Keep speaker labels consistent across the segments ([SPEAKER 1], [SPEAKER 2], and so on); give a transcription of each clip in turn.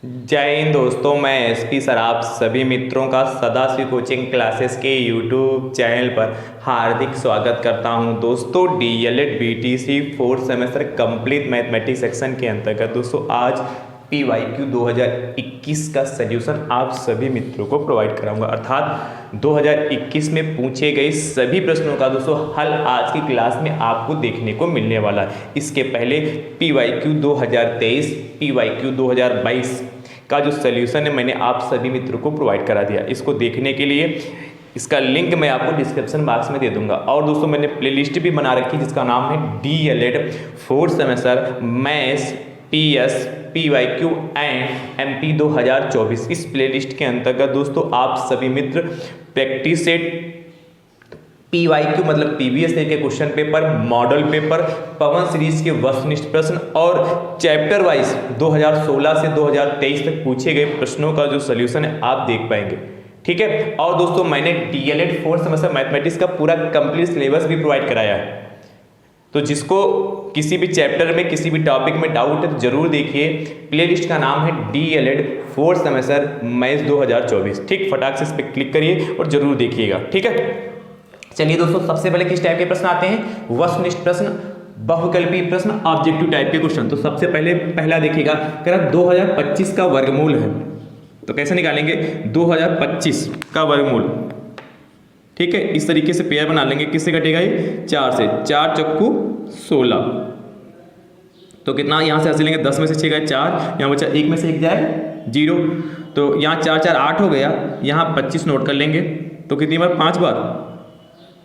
[SPEAKER 1] जय हिंद दोस्तों, मैं एसपी सर आप सभी मित्रों का सदाशिव कोचिंग क्लासेस के यूट्यूब चैनल पर हार्दिक स्वागत करता हूं। दोस्तों DElEd BTC fourth semester complete mathematics section के अंतर्गत दोस्तों आज पीवाईक्यू 2021 का सल्यूशन आप सभी मित्रों को प्रोवाइड कराऊंगा। अर्थात 2021 में पूछे गए सभी प्रश्नों का दोस्तों हल आज की क्लास में आपको देखने को मिलने वाला है। इसके पहले पीवाईक्यू 2023, पीवाईक्यू 2022 का जो सल्यूशन है मैंने आप सभी मित्रों को प्रोवाइड करा दिया। इसको देखने के लिए इसका लिंक मैं आपको डिस्क्रिप्शन बॉक्स में दे दूंगा। और दोस्तों मैंने प्लेलिस्ट भी बना रखी जिसका नाम है DElEd fourth semester maths PS PYQ and MP 2024। इस प्लेलिस्ट के अंतर्गत दोस्तों आप सभी मित्र प्रैक्टिस सेट पीवाईक्यू मतलब पीवीएस के क्वेश्चन पेपर, मॉडल पेपर, पवन सीरीज के वस्तुनिष्ठ प्रश्न और चैप्टर वाइज 2016 से 2023 तक पूछे गए प्रश्नों का जो सॉल्यूशन है आप देख पाएंगे। ठीक है। और दोस्तों मैंने डीएलएड फोर्थ सेमेस्टर मैथमेटिक्स का पूरा कंप्लीट सिलेबस भी प्रोवाइड कराया है, तो जिसको किसी भी चैप्टर में किसी भी टॉपिक में डाउट है तो जरूर देखिए। प्लेलिस्ट का नाम है डीएलएड फोर्थ सेमेस्टर मैथ्स 2024। ठीक, फटाक से इस पर क्लिक करिए और जरूर देखिएगा। ठीक है, चलिए दोस्तों सबसे पहले किस टाइप के प्रश्न आते हैं? वस्तुनिष्ठ प्रश्न, बहुविकल्पी प्रश्न, ऑब्जेक्टिव टाइप के क्वेश्चन। तो सबसे पहले पहला देखिएगा, कह रहा 2025 का वर्गमूल है, तो कैसे निकालेंगे 2025 का वर्गमूल। ठीक है, इस तरीके से पेयर बना लेंगे। किससे कटेगा ये? 4 से। 4 चक्कू 16, तो कितना यहाँ से ऐसे लेंगे 10 में से 6 गए 4, यहाँ बचा 1 में से 1 जाए 0, तो यहाँ 4 4 8 हो गया। यहाँ 25 नोट कर लेंगे, तो कितनी बार? 5 बार,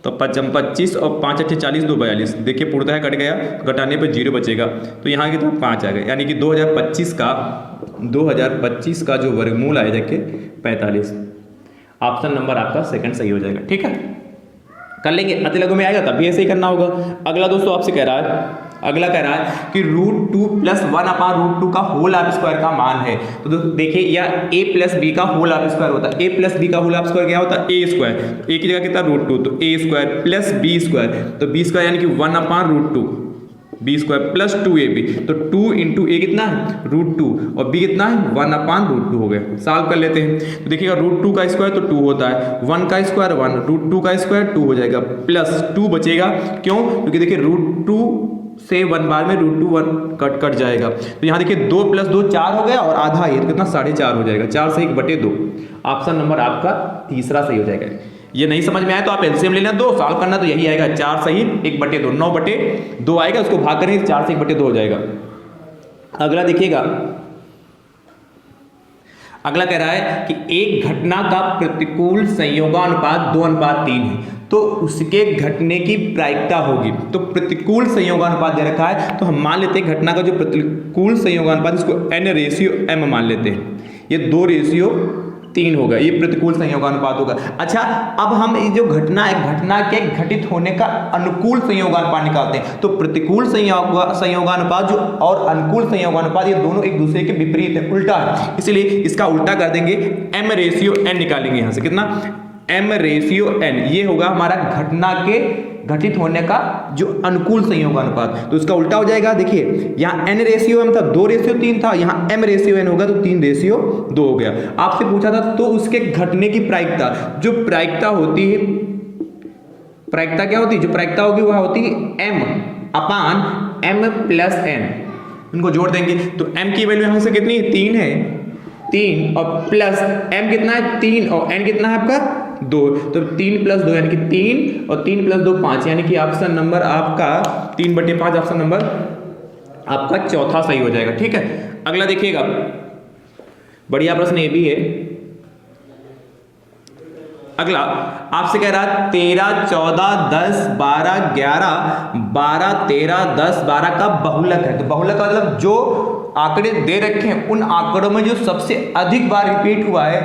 [SPEAKER 1] तो 25 और 5 8 40 2 42। देखिए पूर्णतः कट गया, घटाने पर 0 बचेगा, तो यहाँ कितना 5 आ गए। यानी कि 2025 का जो वर्गमूल आया देखिए 45। ऑप्शन नंबर आपका सेकंड सही हो जाएगा। ठीक है, कर लेंगे। अति लघु में आएगा तब भी ऐसे ही करना होगा। अगला दोस्तों आपसे कह रहा है, अगला कह रहा है कि √2 + 1/√2 का होल ऑफ स्क्वायर का मान है। तो देखिए या a + b का होल ऑफ स्क्वायर होता है। a + b का होल ऑफ स्क्वायर क्या होता है? a square. तो a की जगह कितना? √2, तो a स्क्वायर + b स्क्वायर, तो b स्क्वायर यानी कि 1/√2, b स्क्वायर + 2ab, तो 2 × a कितना है? √2 और b कितना है? 1/√2 हो गया। सॉल्व कर लेते हैं, तो देखिएगा √2 का स्क्वायर तो 2 होता है, 1 का स्क्वायर 1, √2 का स्क्वायर 2 हो जाएगा, प्लस 2 बचेगा। क्यों? क्योंकि देखिए √2 से 1 बार में √2 1 कट जाएगा। तो यहाँ देखिए 2 + 2 4 हो गया और आधा ये तो कितना 4.5 हो जाएगा। 4 से 1/2। ऑप्शन नंबर आपका तीसरा सही हो जाएगा। ये नहीं समझ में आया तो आप एलसीएम ले लेना, 2 सॉल्व करना, तो यही आएगा 4 सही 1/2, 9/2 आएगा, उसको भाग करेंगे 4 से 1/2 हो जाएगा। अगला देखिएगा, अगला कह रहा है कि एक घटना का प्रतिकूल संयोगानुपात 2:3 है, तो उसके घटने की प्रायिकता होगी। तो प्रतिकूल संयोगानुपात दे रखा है, तो हम मान लेते हैं घटना का जो प्रतिकूल संयोगानुपात इसको n/m मान लेते हैं। ये 2/3 होगा, ये प्रतिकूल संयोगानुपात होगा। अच्छा, अब हम ये जो घटना है, घटना के घटित होने का अनुकूल संयोगानुपात निकालते हैं। तो प्रतिकूल संयोगानुपात जो और अनुकूल संयोगानुपात ये दोनों एक दूसरे के विपरीत है, उल्टा है, इसलिए इसका उल्टा कर देंगे, m/n निकालेंगे। यहाँ से कितना? m/n, ये होगा हमारा घटना के घटित होने का जो अनुकूल संयोगानुपात, तो इसका उल्टा हो जाएगा। देखिए यहाँ n/m था, 2/3 था, यहाँ m/n होगा तो 3/2 हो गया। आपसे पूछा था तो उसके घटने की प्रायिकता, जो प्रायिकता होती है, प्रायिकता क्या होती है? जो प्रायिकता होगी वह होती है m/m + n। इनको जोड़ देंगे तो m की वैल्यू यहाँ से कितनी है? 3 है, 3 और प्लस m कितना है? 3 और n कितना है आपका? 2, तो 3 + 2 यानी कि 3 और 3 + 2 5, यानी कि ऑप्शन नंबर आपका 3/5 ऑप्शन नंबर आपका चौथा सही हो जाएगा। ठीक है, अगला देखिएगा, बढ़िया प्रश्न ये भी है। अगला आपसे कह रहा है 13 14 10 12 11 12 13 10 12 का बहुलक है। तो बहुलक का मतलब जो आंकड़े दे रखे हैं उन आंकड़ों में जो सबसे अधिक बार रिपीट हुआ है,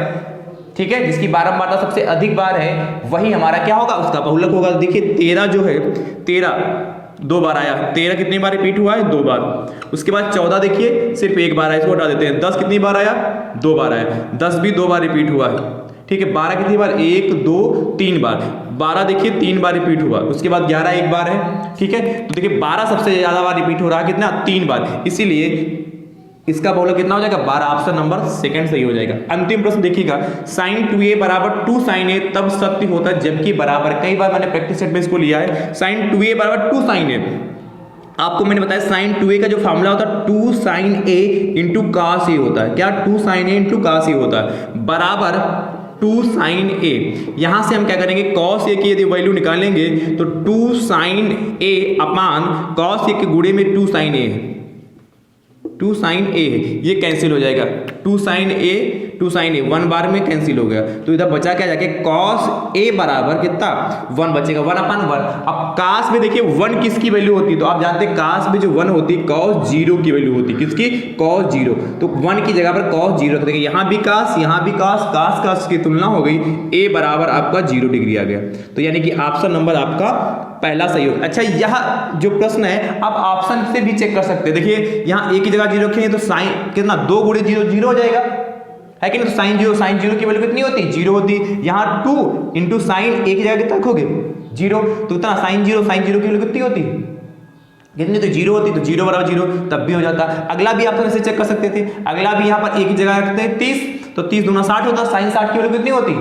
[SPEAKER 1] ठीक है, जिसकी बारंबारता सबसे अधिक बार है, वही हमारा क्या होगा? उसका बहुलक होगा। देखिए 13 जो है, 13 2 बार आया, 13 कितनी बार रिपीट हुआ है? 2 बार। उसके बाद 14 देखिए सिर्फ 1 बार आया, इसको हटा देते हैं। 10 कितनी बार आया? 2 बार आया। 10 भी 2 बार रिपीट हुआ है। ठीक है। 12 कितनी बार, 1 2 3 बार, 12 देखिए 3 बार रिपीट हुआ, उसके बाद 11 एक बार है, ठीक है। तो देखिए 12 सबसे ज्यादा बार रिपीट हो रहा है, कितना, 3 बार, इसीलिए इसका बहुलक कितना हो जाएगा, 12। ऑप्शन नंबर सेकंड सही हो जाएगा। अंतिम प्रश्न देखिएगा, sin 2a बराबर 2 sin a तब सत्य होता है जबकि बराबर, कई बार मैंने प्रैक्टिस सेट में इसको लिया है, sin 2a बराबर 2 sin a, आपको मैंने बताया sin 2a का जो फार्मूला होता है 2 sin a into cos a होता है, क्या, 2 sin a into cos a होता है, बराबर 2 sin a। यहां से हम क्या करेंगे, cos a की यदि वैल्यू निकालेंगे तो 2 sin a upon cos a के गुणे में 2 sin a है, 2 sin a, ये कैंसिल हो जाएगा, 2 sin a 2 sin a 1 बार में कैंसिल हो गया, तो इधर बचा क्या जाके cos a बराबर कितना, 1 बचेगा, 1 अपान 1। अब cos में देखिए 1 किसकी वैल्यू होती है, तो आप जानते हैं cos में जो 1 होती है cos 0 की वैल्यू होती है, किसकी, cos 0, तो 1 की जगह पर cos 0 रख देंगे, यहाँ भी cos यहाँ भी cos की तुलना हो गई, a बराबर आपका 0 डिग्री आ गया, तो यानी कि ऑप्शन नंबर आपका पहला सही होगा। अच्छा, यह जो प्रश्न है आप ऑप्शन से भी चेक कर सकते हैं, देखिए यहाँ एक ही जगह 0 रखेंगे तो साइन कितना, 2 गुणे 0 0 हो जाएगा, है कि नहीं, तो साइन 0 की वैल्यू कितनी होती है, 0 होती है। यहाँ 2 इंटू साइन एक ही जगह कितना रखोगे, 0, तो कितना साइन 0 की वैल्यू कितनी होती है, कितनी, तो 0 होती, तो 0 बराबर 0 तब भी हो जाता। अगला भी आप ऐसे चेक कर सकते थे, अगला भी यहाँ पर एक ही जगह रखते हैं 30, तो 30 दूना 60 होता, साइन 60 की वैल्यू कितनी होती,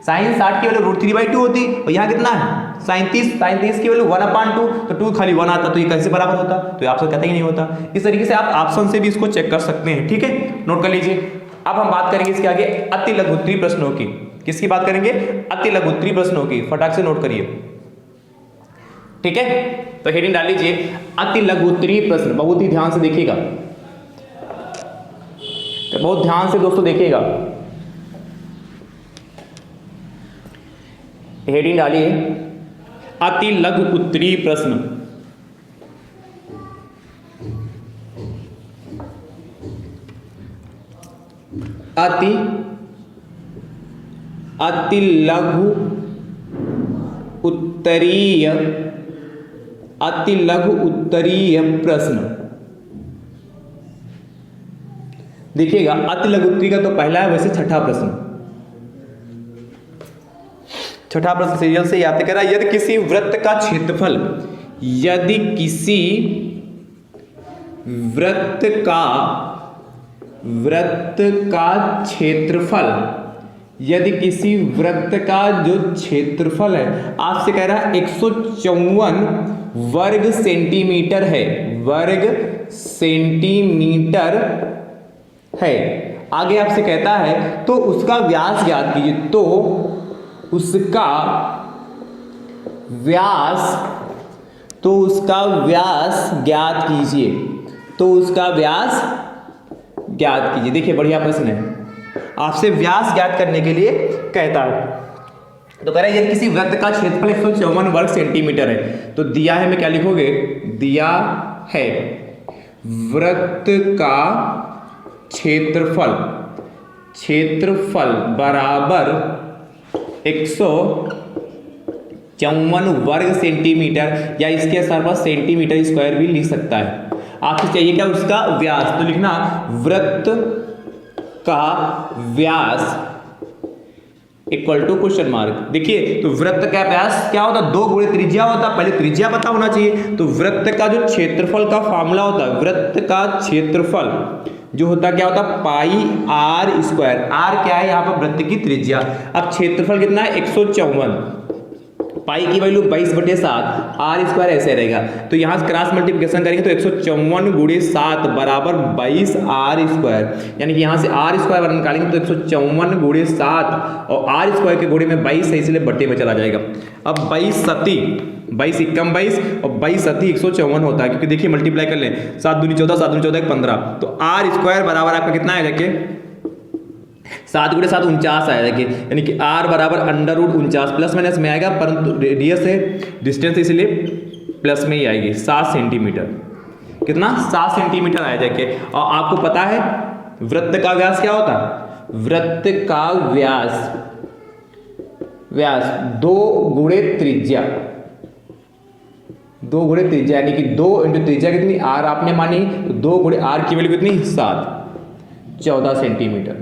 [SPEAKER 1] साइन 60 की वैल्यू √3/2 होती, और यहाँ कितना है साइन 30 की वैल्यू 1/2, तो 2 खाली 1 आता, तो ये कैसे बराबर होता, तो ये ऑप्शन कहते ही नहीं होता। इस तरीके से आप ऑप्शन से भी इसको चेक कर सकते हैं, ठीक है, नोट कर लीजिए। अब हम बात करेंगे इसके आगे अति लघु उत्तरीय प्रश्नों की, किसकी बात करेंगे, अति लघु उत्तरीय प्रश्नों की, फटाक से नोट करिए, ठीक है। तो हेडिंग डाल लीजिए अति लघु उत्तरीय प्रश्न, बहुत ही ध्यान से देखिएगा, तो बहुत ध्यान से दोस्तों देखिएगा, हेडिंग डालिए अति लघु उत्तरीय प्रश्न। अति लघु उत्तरीय प्रश्न। देखिएगा अति लघु उत्तरीय का तो पहला है, वैसे छठा प्रश्न सीरियल से याद करा, यदि किसी वृत्त का क्षेत्रफल, यदि किसी वृत्त का जो क्षेत्रफल है, आपसे कह रहा है 154 वर्ग सेंटीमीटर है, आगे आपसे कहता है तो उसका व्यास ज्ञात कीजिए, तो उसका व्यास ज्ञात कीजिए, देखिए बढ़िया प्रश्न है, आपसे व्यास ज्ञात करने के लिए कहता है। तो कह रहा है यदि किसी वृत्त का क्षेत्रफल 154 वर्ग सेंटीमीटर है, तो दिया है, मैं क्या लिखोगे, दिया है वृत्त का क्षेत्रफल बराबर 154 वर्ग सेंटीमीटर, या इसके आधार पर सेंटीमीटर स्क्वायर भी लिख सकता है। आपसे चाहिए क्या, उसका व्यास, तो लिखना वृत्त का व्यास इक्वल टू क्वेश्चन मार्क। देखिए तो वृत्त का व्यास क्या होता है, 2 गुणे त्रिज्या होता है, पहले त्रिज्या पता होना चाहिए। तो वृत्त का जो क्षेत्रफल का फार्मूला होता है, वृत्त का क्षेत्रफल जो होता क्या होता है, पाई r स्क्वायर, r क्या है यहाँ पर वृत्त की त्रिज्या। अब क्षेत्रफल कितना है 154, पाई की वैल्यू 22/7, r स्क्वायर ऐसे रहेगा, तो यहाँ से क्रॉस मल्टीप्लिकेशन करेंगे तो 154 गुणे 7 बराबर 22r स्क्वायर, यानी कि यहाँ से r स्क्वायर निकालेंगे तो 154 गुणे 7 और r स्क्वायर के गुणे में 22 है, इसलिए बट्टे में चला जाएगा। अब 22 सती 22 इक्कम 22 और 22 सती 154 होता है, क्योंकि देखिए मल्टीप्लाई कर लें, 7 दूनी 14, 7 दूनी 14 15, तो r स्क्वायर बराबर आपका कितना आएगा, देखिए 7 गुणे 7 49 आया, देखिए यानी कि r बराबर √49, प्लस माइनस में आएगा, परंतु रेडियस है डिस्टेंस इसलिए प्लस में ही आएगी, 7 सेंटीमीटर, कितना 7 सेंटीमीटर आया। देखिए और आपको पता है वृत्त का व्यास क्या होता है, वृत्त का व्यास 2 गुणे त्रिज्या, 2 गुणे त्रिज्या, यानी कि 2 इंटू त्रिज्या कितनी, r आपने मानी, तो 2 गुणे r की वैल्यू कितनी 7, 14 सेंटीमीटर।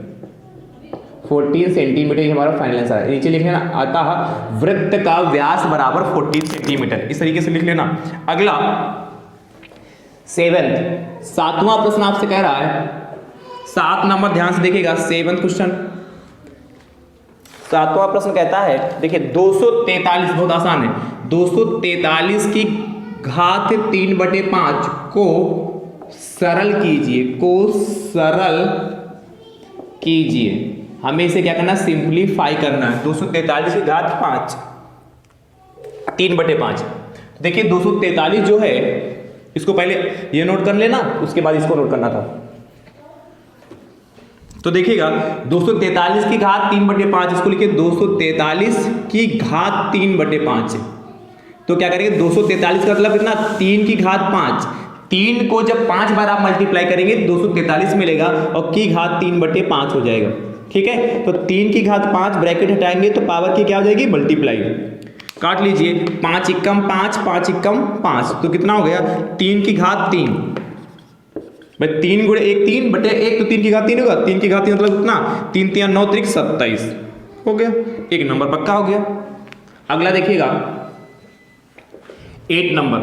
[SPEAKER 1] 14 सेंटीमीटर ही हमारा फाइनल आंसर है। नीचे लिख लेना, अतः वृत्त का व्यास बराबर 14 सेंटीमीटर, इस तरीके से लिख लेना। अगला 7वां प्रश्न आपसे कह रहा है, 7 नंबर ध्यान से देखिएगा, 7th क्वेश्चन। 7वां प्रश्न कहता है, देखिए 243, बहुत आसान है, 243 की घात 3/5 को सरल कीजिए, हमें इसे क्या करना है, सिंप्लीफाई करना है। 243 की घात 5 3/5। देखिए 243 जो है, इसको पहले ये नोट कर लेना, उसके बाद इसको नोट करना था। तो देखिएगा 243 की घात 3/5, इसको लिखिए 243 की घात 3/5। तो क्या करेंगे, 243 का मतलब कितना, 3 की घात 5। 3 को जब 5 बार आप मल्टीप्लाई करेंगे 243 मिलेगा और की घात 3/5 हो जाएगा। ठीक है, तो 3 की घात 5 ब्रैकेट हटाएंगे तो पावर की क्या हो जाएगी, मल्टीप्लाई। काट लीजिए, 5 एकम 5, 5 एकम 5, तो कितना हो गया, 3 की घात 3 भाई 3 गुणे 1 3 बटे 1, तो 3 की घात 3 होगा, 3 की घात 3 मतलब कितना, 3 3 9 3 27 हो गया, 1 नंबर पक्का हो गया। अगला देखिएगा 8 नंबर,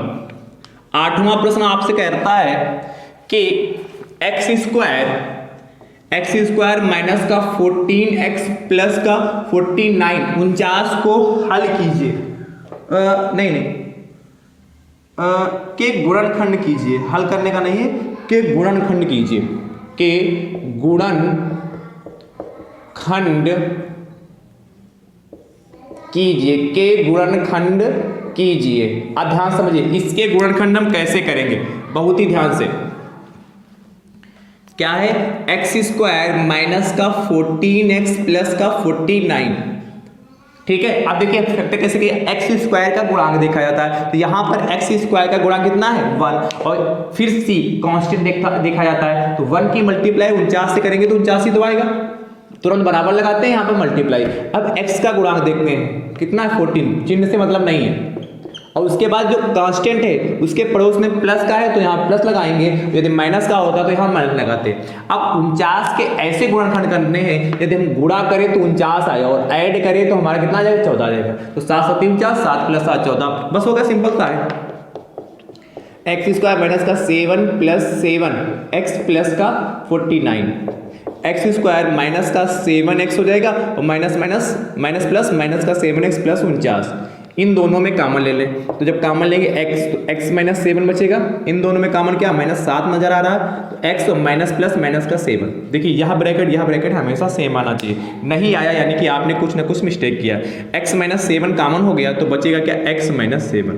[SPEAKER 1] 8वां प्रश्न आपसे कहता है कि एक्स स्क्वायर माइनस का 14x प्लस का 49 49 को हल कीजिए, के गुणनखंड कीजिए, हल करने का नहीं है, के गुणनखंड कीजिए, के गुणनखंड कीजिए। अब ध्यान समझिए, इसके गुणनखंड हम कैसे करेंगे, बहुत ही ध्यान से। क्या है, एक्स स्क्वायर माइनस का 14x प्लस का 49। ठीक है, अब देखिए फैक्टर कैसे किया, एक्स स्क्वायर का गुणांक देखा जाता है, तो यहां पर एक्स स्क्वायर का गुणांक कितना है, 1, और फिर सी कांस्टेंट देखा जाता है, तो 1 की मल्टीप्लाई 49 से करेंगे तो 49 ही तो आएगा, तुरंत बराबर लगाते हैं यहाँ पर मल्टीप्लाई। अब x का गुणांक देखते हैं कितना है, 14, चिन्ह से मतलब नहीं है, और उसके बाद जो कांस्टेंट है उसके पड़ोस में प्लस का है तो यहाँ प्लस लगाएंगे, यदि माइनस का होता तो यहाँ माइनस लगाते। अब 49 के ऐसे गुणनखंड करने हैं, यदि हम गुणा करें तो 49 आएगा और ऐड करें तो हमारा कितना आ जाएगा, 14 आ जाएगा। तो 7 7 49, 7 + 7 14, बस हो गया, सिंपल सा है। एक्स स्क्वायर माइनस का 7 + 7 एक्स प्लस का 49, एक्स स्क्वायर माइनस का 7x हो जाएगा और माइनस प्लस माइनस का 7x प्लस 49, इन दोनों में कॉमन ले लें, तो जब कॉमन लेंगे x तो x - 7 बचेगा, इन दोनों में कॉमन क्या, -7 नजर आ रहा है, तो x और माइनस प्लस माइनस का 7। देखिए यह ब्रैकेट हमेशा सेम आना चाहिए, नहीं आया यानी कि आपने कुछ ना कुछ मिस्टेक किया। x - 7 कॉमन हो गया तो बचेगा क्या, x - 7,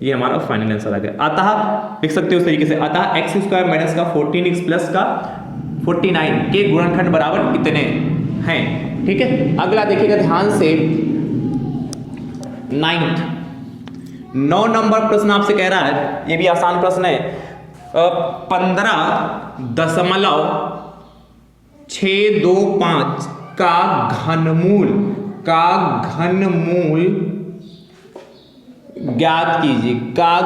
[SPEAKER 1] ये हमारा फाइनल आंसर आ गया। अतः लिख सकते हो उस तरीके से, अतः एक्स स्क्वायर माइनस का 14x प्लस का 49 के गुणनखंड बराबर कितने हैं। ठीक है, अगला देखिएगा ध्यान से, 9 नंबर प्रश्न आपसे कह रहा है, ये भी आसान प्रश्न है, 15.625 का घनमूल ज्ञात कीजिए, का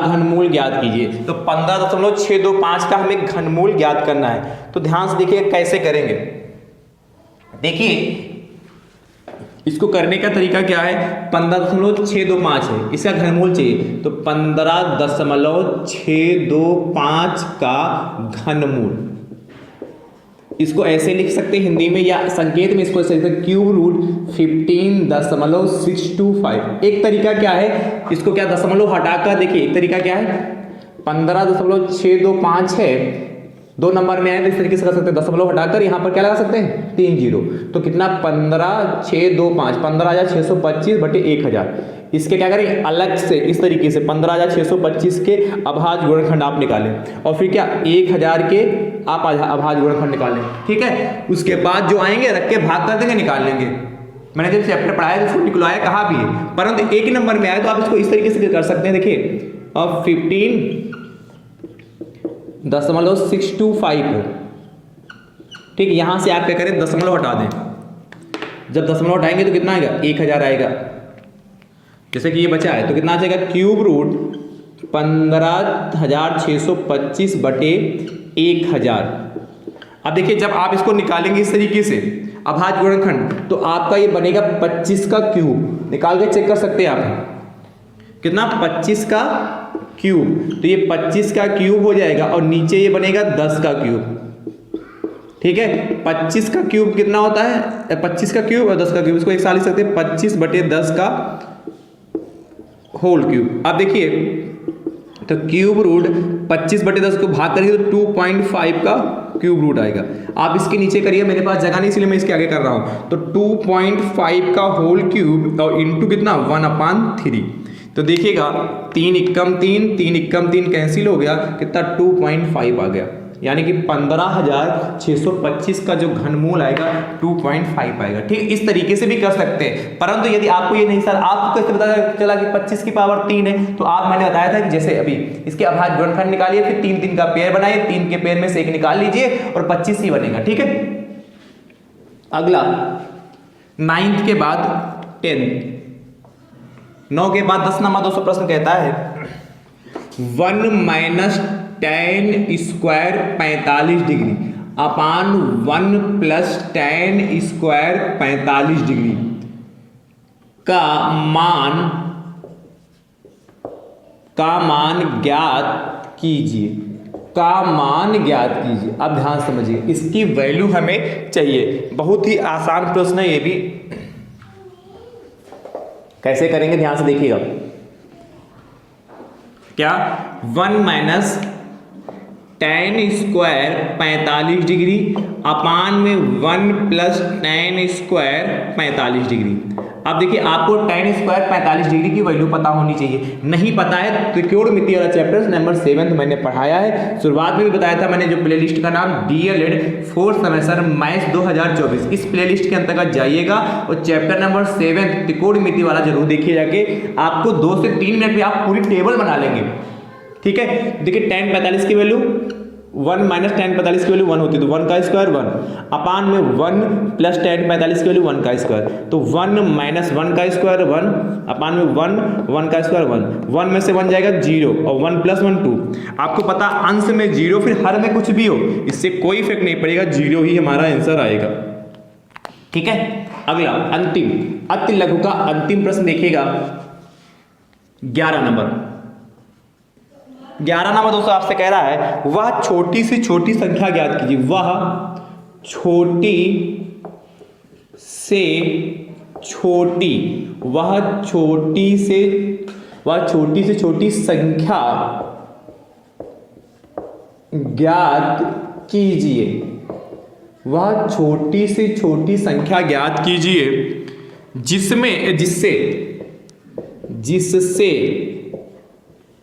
[SPEAKER 1] घनमूल ज्ञात कीजिए। तो 15.625 का हमें घनमूल ज्ञात करना है, तो ध्यान से देखिए कैसे करेंगे। देखिए इसको करने का तरीका क्या है, 15.625 है, इसका घनमूल चाहिए, तो 15.625 का घनमूल, इसको ऐसे लिख सकते हैं हिंदी में, या संकेत में इसको ऐसे लिखते हैं, क्यूब रूट 15.625। एक तरीका क्या है, इसको क्या दशमलव हटाकर देखिए, एक तरीका क्या है, 15.625 है, 2 नंबर में आए तो इस तरीके से कर सकते हैं, दशमलव हटाकर यहाँ पर क्या लगा सकते हैं, 3 जीरो, तो कितना 15.625 15,625 बटे 1000। इसके क्या करेंगे, अलग से इस तरीके से 15,625 के अभाज्य गुणनखंड आप निकालें, और फिर क्या 1000 के आप अभाज्य गुणनखंड निकालें। ठीक है, उसके बाद जो आएंगे रख के भाग कर देंगे, निकाल लेंगे। मैंने जब चैप्टर पढ़ाया तो उसको निकलवाया, कहा भी है, परंतु एक ही नंबर में आए तो आप इसको इस तरीके से कर सकते हैं। देखिए अब 15.625 है, ठीक, यहां से आप क्या करें, दशमलव हटा दें, जब दशमलव हटाएंगे तो कितना आएगा, 1000 आएगा। जैसे कि ये बचा है तो कितना आ जाएगा, क्यूब रूट 15,625 बटे 1000। अब देखिए जब आप इसको निकालेंगे इस तरीके से अभाज्य गुणनखंड तो आपका ये बनेगा 25 का क्यूब। निकाल के चेक कर सकते हैं आप कितना, 25 का क्यूब। तो ये 25 का क्यूब हो जाएगा और नीचे ये बनेगा 10 का क्यूब। ठीक है, 25 का क्यूब कितना होता है, 25 का क्यूब और 10 का क्यूब, इसको एक साथ लिख सकते हैं 25/10 का होल क्यूब। अब देखिए तो क्यूब रूट 25/10 को भाग करेंगे तो 2.5 का क्यूब रूट आएगा। आप इसके नीचे करिए, मेरे पास जगह नहीं इसलिए मैं इसके आगे कर रहा हूं। तो 2.5 का होल क्यूब और इंटू कितना 1/3। तो देखिएगा 3 एकम 3 3 एकम 3 कैंसिल हो गया, कितना 2.5 आ गया, यानी कि 15,625 का जो घनमूल आएगा 2.5 आएगा। ठीक, इस तरीके से भी कर सकते हैं। परंतु यदि आपको ये नहीं सर आपको कैसे पता चला कि 25 की पावर 3 है, तो आप मैंने बताया था कि जैसे अभी इसके अभाज्य गुणनखंड निकालिए, फिर 3 3 का पेयर बनाइए, 3 के पेयर में से एक निकाल लीजिए और 25 ही बनेगा। ठीक है, अगला 9th के बाद 10th, 9 के बाद 10 नमा 200 प्रश्न कहता है 1 माइनस tan स्क्वायर 45 डिग्री अपान 1 प्लस tan स्क्वायर 45 डिग्री का मान ज्ञात कीजिए, का मान ज्ञात कीजिए। अब ध्यान समझिए, इसकी वैल्यू हमें चाहिए। बहुत ही आसान प्रश्न है ये भी। कैसे करेंगे ध्यान से देखिएगा। क्या 1 माइनस tan स्क्वायर 45 डिग्री अपान में 1 प्लस tan स्क्वायर 45 डिग्री। अब देखिए आपको tan स्क्वायर 45 डिग्री की वैल्यू पता होनी चाहिए। नहीं पता है तो त्रिकोणमिति वाला चैप्टर नंबर 7 मैंने पढ़ाया है। शुरुआत में भी बताया था मैंने, जो प्लेलिस्ट का नाम DLED 4th सेमेस्टर मैथ्स 2024, इस प्लेलिस्ट के अंतर्गत जाइएगा और चैप्टर नंबर 7 त्रिकोणमिति वाला जरूर देखिए जाके। आपको 2 से 3 मिनट में आप पूरी टेबल बना लेंगे। ठीक है, देखिए tan 45 की वैल्यू 1 माइनस tan 45 की वैल्यू 1 होती है, तो 1 का स्क्वायर 1 अपान में 1 प्लस tan 45 की वैल्यू 1 का स्क्वायर, तो 1 माइनस 1 का स्क्वायर 1 अपान में 1 का स्क्वायर 1 में से 1 जाएगा 0 और 1 प्लस 1 2। आपको पता अंश में 0 फिर हर में कुछ भी हो इससे कोई इफेक्ट नहीं पड़ेगा, 0 ही हमारा आंसर आएगा। ठीक है, अगला अंतिम अति लघु का अंतिम प्रश्न देखिएगा 11 नंबर। 11 नंबर दोस्तों आपसे कह रहा है वह छोटी से छोटी संख्या ज्ञात कीजिए। वह छोटी से छोटी संख्या ज्ञात कीजिए। वह छोटी से छोटी संख्या ज्ञात कीजिए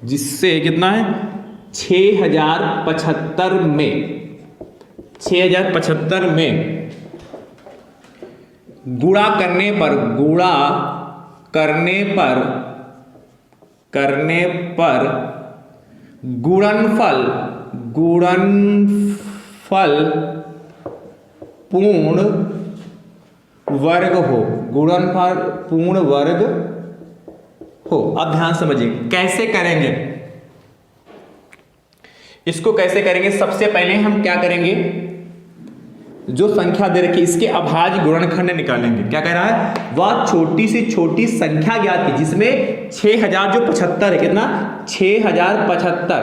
[SPEAKER 1] जिससे कितना है 6075 में गुणा करने पर गुणनफल पूर्ण वर्ग हो। गुणनफल पूर्ण वर्ग हो। अब ध्यान समझिए कैसे करेंगे इसको, कैसे करेंगे। सबसे पहले हम क्या करेंगे, जो संख्या दे रखी इसके अभाज्य गुणनखंड निकालेंगे। क्या कह रहा है, वह छोटी से छोटी संख्या ज्ञात की जिसमें 6000 जो 75 है, कितना 6075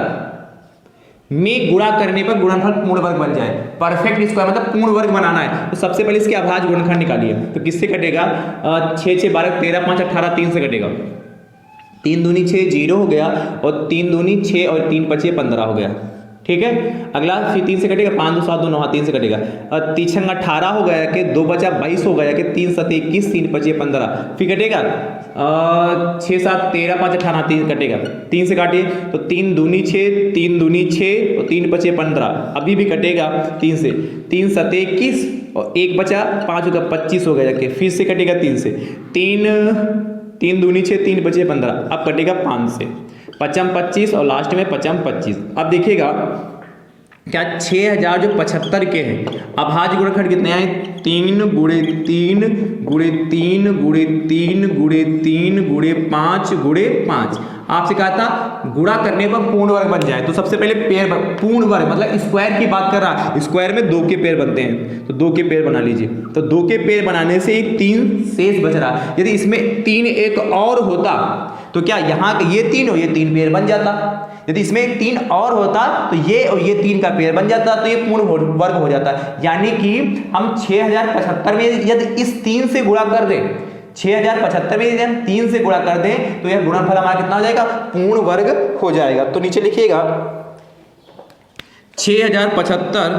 [SPEAKER 1] में गुणा करने पर गुणनफल पूर्ण वर्ग बन जाए। परफेक्ट स्क्वायर मतलब पूर्ण वर्ग बनाना है, तो सबसे पहले इसके अभाज्य गुणनखंड निकालिए। तो किससे कटेगा, 6 6 12 13 5 18 3 से कटेगा। 3 दूनी 6 0 हो गया और 3 दूनी 6 और 3 5 15 हो गया। ठीक है, अगला फिर 3 से कटेगा, 5 2 7 2 9 3 से कटेगा। 3 6 18 हो गया कि 2 बचा 22 हो गया कि 3 7 21 3 5 15 फिर कटेगा 6 7 13 5 18 3 कटेगा। 3 से काटिए तो 3 दूनी 6 3 दूनी 6 और 3 5 15 अभी भी कटेगा 3 से। 3 7 21 और 1 बचा 5 होगा 25 हो गया कि फिर से कटेगा 3 से। 3 दूनी 6 3 5 15 अब कटेगा 5 से। 5 25 और लास्ट में 5 25। अब देखिएगा क्या 6000 जो 75 के हैं अभाज्य गुणनखंड कितने आए, 3 गुणे 3 गुणे 3 गुणे 3 गुणे 3 गुणे 5 गुणे 5। आपसे कहा था गुणा करने पर पूर्ण वर्ग बन जाए, तो सबसे पहले पेयर पूर्ण वर्ग मतलब स्क्वायर की बात कर रहा है, स्क्वायर में 2 के पेयर बनते हैं, तो 2 के पेयर बना लीजिए। तो 2 के पेयर बनाने से 3 शेष बच रहा। यदि इसमें 3 एक और होता तो क्या यहाँ ये 3 और ये 3 पेयर बन जाता। यदि इसमें 3 और होता तो ये और ये 3 का पेयर बन जाता, तो ये पूर्ण वर्ग हो जाता। यानी कि हम 6075 में यदि इस 3 से गुणा कर दें, 6075 में यदि हम 3 से गुणा कर दें तो यह गुणनफल हमारा कितना हो जाएगा, पूर्ण वर्ग हो जाएगा। तो नीचे लिखिएगा 6075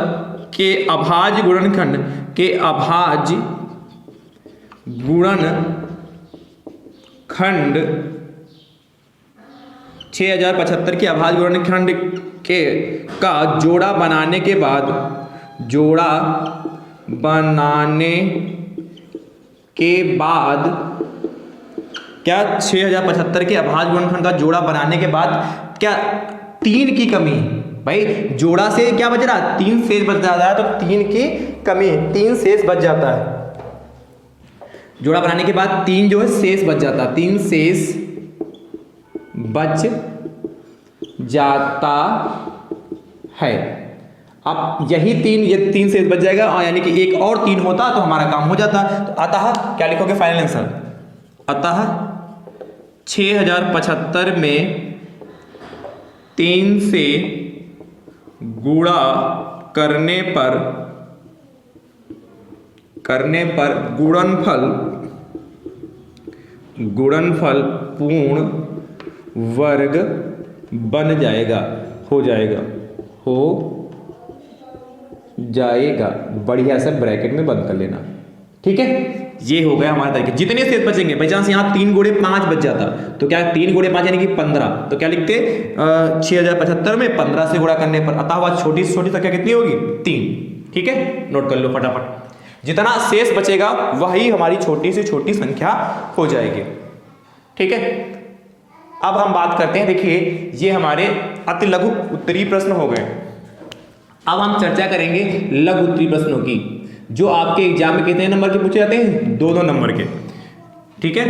[SPEAKER 1] के अभाज्य गुणनखंड के अभाज्य गुणनखंड 6075 के अभाज्य गुणनखंड के का जोड़ा बनाने के बाद क्या 6075 के अभाज्य गुणनखंड का जोड़ा बनाने के बाद क्या 3 की कमी, भाई जोड़ा से क्या बच रहा, 3 शेष बच जाता है, तो 3 की कमी, 3 शेष बच जाता है। जोड़ा बनाने के बाद 3 जो है शेष बच जाता, 3 शेष बच जाता है। अब यही 3 शेष बच जाएगा, और यानी कि एक और 3 होता तो हमारा काम हो जाता। तो अतः क्या लिखोगे फाइनल आंसर, अतः 6075 में 3 से गुणा करने पर गुणनफल पूर्ण वर्ग बन जाएगा, हो जाएगा। बढ़िया से ब्रैकेट में बंद कर लेना, ठीक है। ये हो गया हमारा तरीके। जितने शेष बचेंगे, बाई चांस यहाँ 3 गुणे 5 बच जाता, तो क्या 3 गुणे 5 यानी कि 15, तो क्या लिखते 6075 में 15 से गुणा करने पर, अतः वह छोटी से छोटी संख्या कितनी होगी, 3, ठीक है। नोट कर लो फटाफट, जितना शेष बचेगा वही हमारी छोटी से छोटी संख्या हो जाएगी, ठीक है। अब हम बात करते हैं, देखिए ये हमारे अति लघु उत्तरीय प्रश्न हो गए। अब हम चर्चा करेंगे लघु उत्तरीय प्रश्नों की, जो आपके एग्जाम में कितने नंबर के पूछे जाते हैं, 2-2 नंबर के, ठीक है।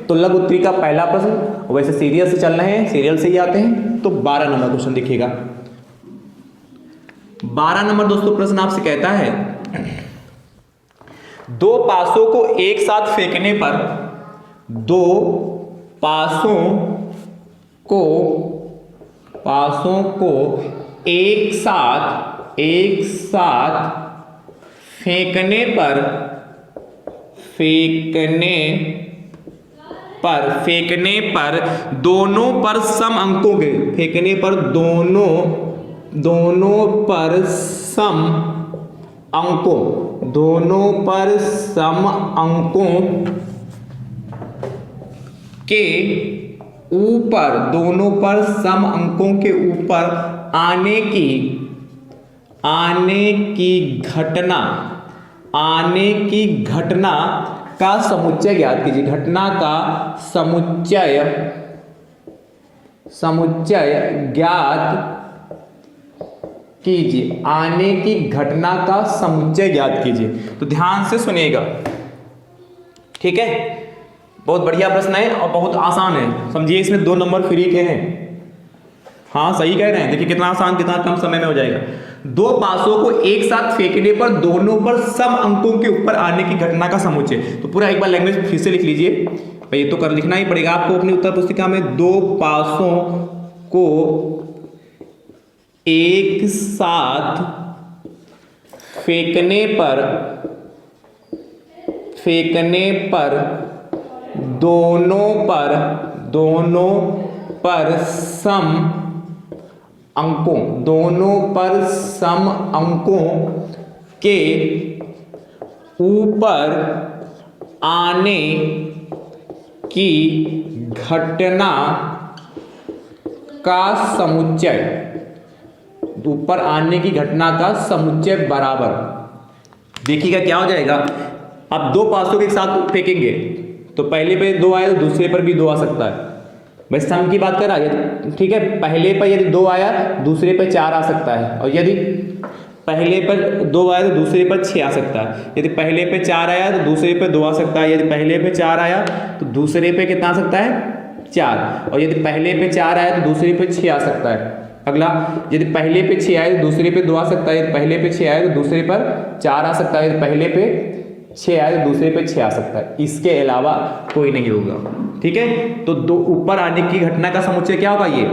[SPEAKER 1] तो लघु उत्तरीय का पहला प्रश्न, वैसे सीरियल से चल रहे हैं, सीरियल से ही आते हैं, तो 12 नंबर क्वेश्चन देखिएगा। 12 नंबर दोस्तों प्रश्न आपसे कहता है, 2 पासों को एक साथ फेंकने पर 2 पासों को एक साथ फेंकने पर दोनों पर सम अंकों के, फेंकने पर दोनों पर सम अंकों के ऊपर, दोनों पर सम अंकों के ऊपर आने की घटना का समुच्चय ज्ञात कीजिए। घटना का समुच्चय ज्ञात कीजिए। आने की घटना का समुच्चय ज्ञात कीजिए। तो ध्यान से सुनिएगा, ठीक है। बहुत बढ़िया प्रश्न है और बहुत आसान है, समझिए। इसमें 2 नंबर फ्री के हैं। हाँ सही कह रहे हैं, देखिए कितना आसान, कितना कम समय में हो जाएगा। 2 पासों को एक साथ फेंकने पर दोनों पर सम अंकों के ऊपर आने की घटना का समुच्चय। तो पूरा एक बार लैंग्वेज फिर से लिख लीजिए, ये तो कर लिखना ही पड़ेगा आपको अपनी उत्तर पुस्तिका में। 2 पासों को एक साथ फेंकने पर दोनों पर सम अंकों के ऊपर आने की घटना का समुच्चय, ऊपर आने की घटना का समुच्चय बराबर, देखिएगा क्या हो जाएगा। अब 2 पासों के एक साथ फेंकेंगे तो पहले पे 2 आया तो दूसरे पर भी 2 आ सकता है। बस सम की बात कर रहा है, ठीक है। पहले पर यदि 2 आया दूसरे पर 4 आ सकता है, और यदि पहले पर 2 आया तो दूसरे पर 6 आ सकता है। यदि पहले पे 4 आया तो दूसरे पे 2 आ सकता है। यदि पहले पे 4 आया तो दूसरे पे कितना आ सकता है, 4, और यदि पहले पे 4 आया तो दूसरे पे 6 आ सकता है। अगला, यदि पहले पे 6 आए तो दूसरे पे 2 आ सकता है, यदि पहले पे 6 आए तो दूसरे पर 4 आ सकता है, यदि पहले पे 6 आए तो दूसरे पे 6 आ सकता है, इसके अलावा कोई नहीं होगा। ठीक है, तो दो ऊपर आने की घटना का समुच्चय क्या होगा, ये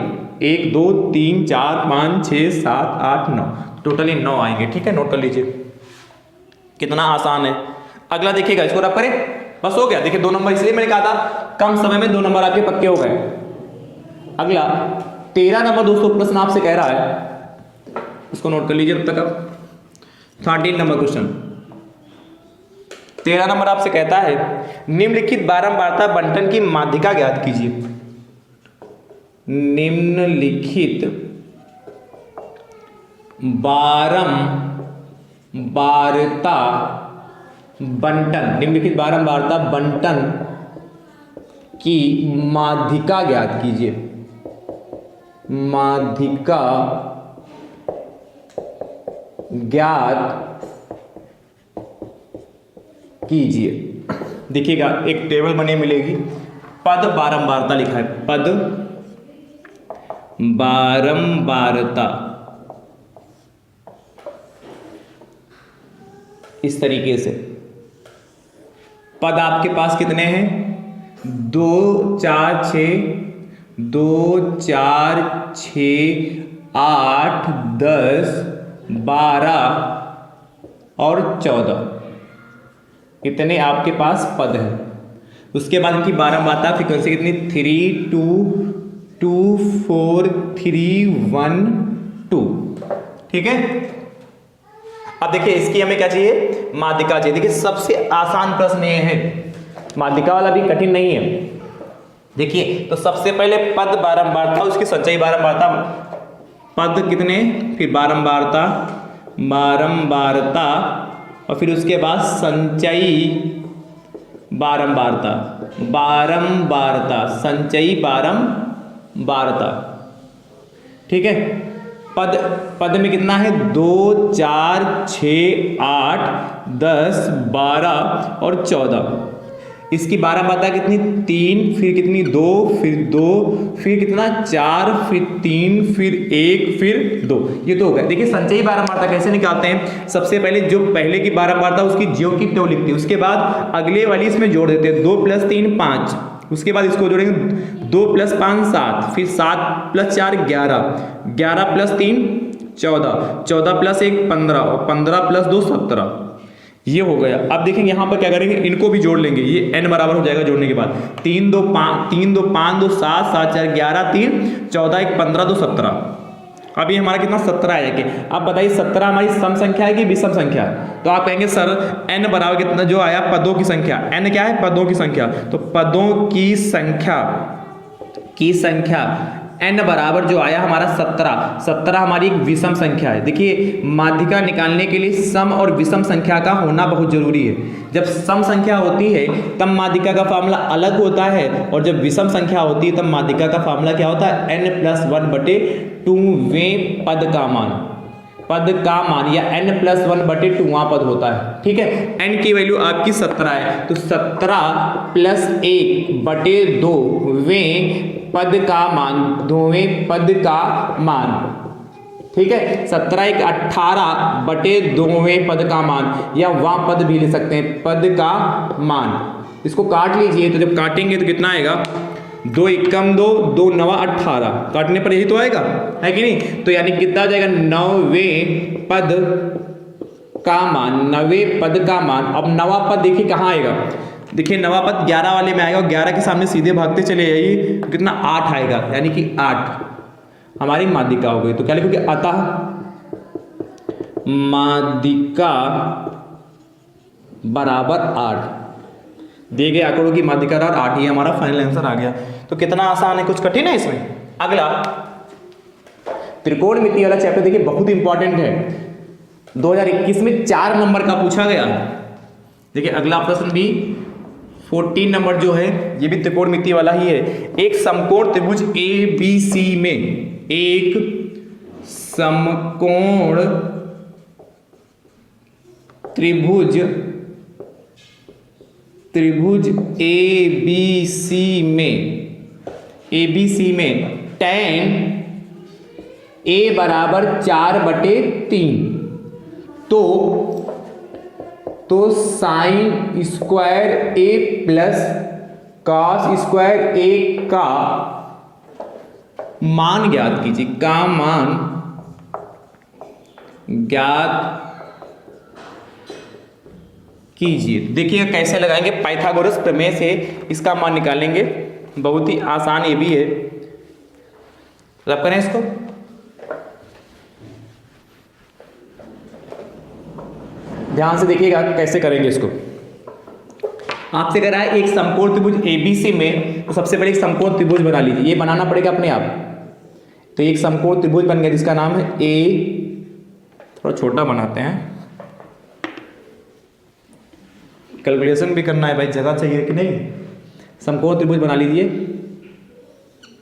[SPEAKER 1] 1 2 3 4 5 6 7 8 9, टोटली 9 आएंगे। ठीक है, नोट कर लीजिए, कितना आसान है। अगला देखिएगा, इसको रब करें, बस हो गया। देखिए 2 नंबर इसलिए मैंने कहा था कम समय में 2 नंबर आपके पक्के हो गए। अगला 13 नंबर दोस्तों प्रश्न आपसे कह रहा है, इसको नोट कर लीजिए अब तक। अब 13 नंबर क्वेश्चन, 13 नंबर आपसे कहता है निम्नलिखित बारंबारता बंटन की माध्यिका ज्ञात कीजिए। निम्नलिखित बारंबारता बंटन, निम्नलिखित बारंबारता बंटन की माध्यिका ज्ञात कीजिए। माध्यिका ज्ञात कीजिए। देखिएगा एक टेबल बने मिलेगी, पद बारंबारता लिखा है, पद बारंबारता, इस तरीके से। पद आपके पास कितने हैं, 2 4 6, 2 4 6 8 10 12 और 14, इतने आपके पास पद हैं। उसके बाद इनकी बारंबारता फ्रीक्वेंसी कितनी, 3 2 2 4 3 1 2। ठीक है, अब देखिए इसकी हमें क्या चाहिए, माध्यिका चाहिए। देखिए सबसे आसान प्रश्न ये है, माध्यिका वाला भी कठिन नहीं है। देखिए तो सबसे पहले पद बारंबारता, उसकी संचयी बारंबारता, पद कितने, फिर बारंबारता, बारंबारता और फिर उसके बाद संचयी बारंबारता, बारंबारता संचयी बारंबारता। ठीक है, पद में कितना है, 2 4 6 8 10 12 और 14। इसकी बारंबारता कितनी, 3, फिर कितनी 2, फिर 2, फिर कितना 4, फिर 3, फिर 1, फिर 2, ये तो हो गया। देखिए संचयी बारंबारता कैसे निकालते हैं, सबसे पहले जो पहले की बारंबारता उसकी ज्यों की त्यों लिखते हैं, उसके बाद अगले वाली इसमें जोड़ देते हैं, 2 + 3 5, उसके बाद इसको जोड़ेंगे 2 + 5 7, फिर 7 + 4 11, 11 + 3 14, 14 + 1 15 और 15 + 2 17, ये हो गया। अब देखेंगे यहाँ पर क्या करेंगे, इनको भी जोड़ लेंगे, ये n बराबर हो जाएगा जोड़ने के बाद, 3 2 5 2 7 7 4 11 3 14 1 15 2 17। अभी हमारा कितना 17 आएगा। अब बताइए 17 हमारी सम संख्या है कि विषम संख्या है, तो आप कहेंगे सर n बराबर कितना जो आया, पदों की संख्या, n क्या है, पदों की संख्या, तो पदों की संख्या n बराबर जो आया हमारा 17 हमारी एक विषम संख्या है। देखिए माध्यिका निकालने के लिए सम और विषम संख्या का होना बहुत जरूरी है। जब सम संख्या होती है तब माध्यिका का फार्मूला अलग होता है, और जब विषम संख्या होती है तब माध्यिका का फार्मूला क्या होता है, n+1/2वें पद का मान या n+1/2वां पद होता है। ठीक है, n की वैल्यू आपकी 17 है, तो 17 + 1/2वें पद का मान, 2वें पद का मान। ठीक है, 17 1 18/2वें पद का मान, या वहां पद भी ले सकते हैं, पद का मान। इसको काट लीजिए, तो जब काटेंगे तो कितना आएगा, 2 एकम 2 2 9 18, काटने पर यही तो आएगा, है कि नहीं। तो यानी कितना आ जाएगा, 9वें पद का मान, 9वें पद का मान। अब 9वां पद देखिए कहाँ आएगा, देखिए 9वां पद 11 वाले में आएगा, और 11 के सामने सीधे भागते चले जाइए, कितना 8 आएगा, यानी कि 8 हमारी माध्यिका हो गई। तो क्या लिखोगे, अतः माध्यिका बराबर 8, दिए गए आंकड़ों की माध्यिका 8, ये हमारा फाइनल आंसर आ गया। तो कितना आसान है, कुछ कठिन है इसमें। अगला त्रिकोणमिति वाला चैप्टर देखिए बहुत इंपॉर्टेंट है, 2021 में 4 नंबर का पूछा गया। देखिए अगला प्रश्न भी 14 नंबर जो है ये भी त्रिकोणमिति वाला ही है। एक समकोण त्रिभुज ABC में, एक समकोण त्रिभुज ABC में ABC में tan A बराबर 4/3, तो sine square A plus cos square A का मान ज्ञात कीजिए, का मान ज्ञात कीजिए। देखिएगा कैसे लगाएंगे, पाइथागोरस प्रमेय से इसका मान निकालेंगे, बहुत ही आसान ये भी है। रब करें इसको, ध्यान से देखिएगा कैसे करेंगे इसको। आपसे कह रहा है एक समकोण त्रिभुज ABC में, तो सबसे पहले एक समकोण त्रिभुज बना लीजिए, ये बनाना पड़ेगा अपने आप। तो एक समकोण त्रिभुज बन गया जिसका नाम है A, थोड़ा छोटा बनाते हैं, कैलकुलेशन भी करना है भाई, जगह चाहिए कि नहीं। समकोण त्रिभुज बना लीजिए,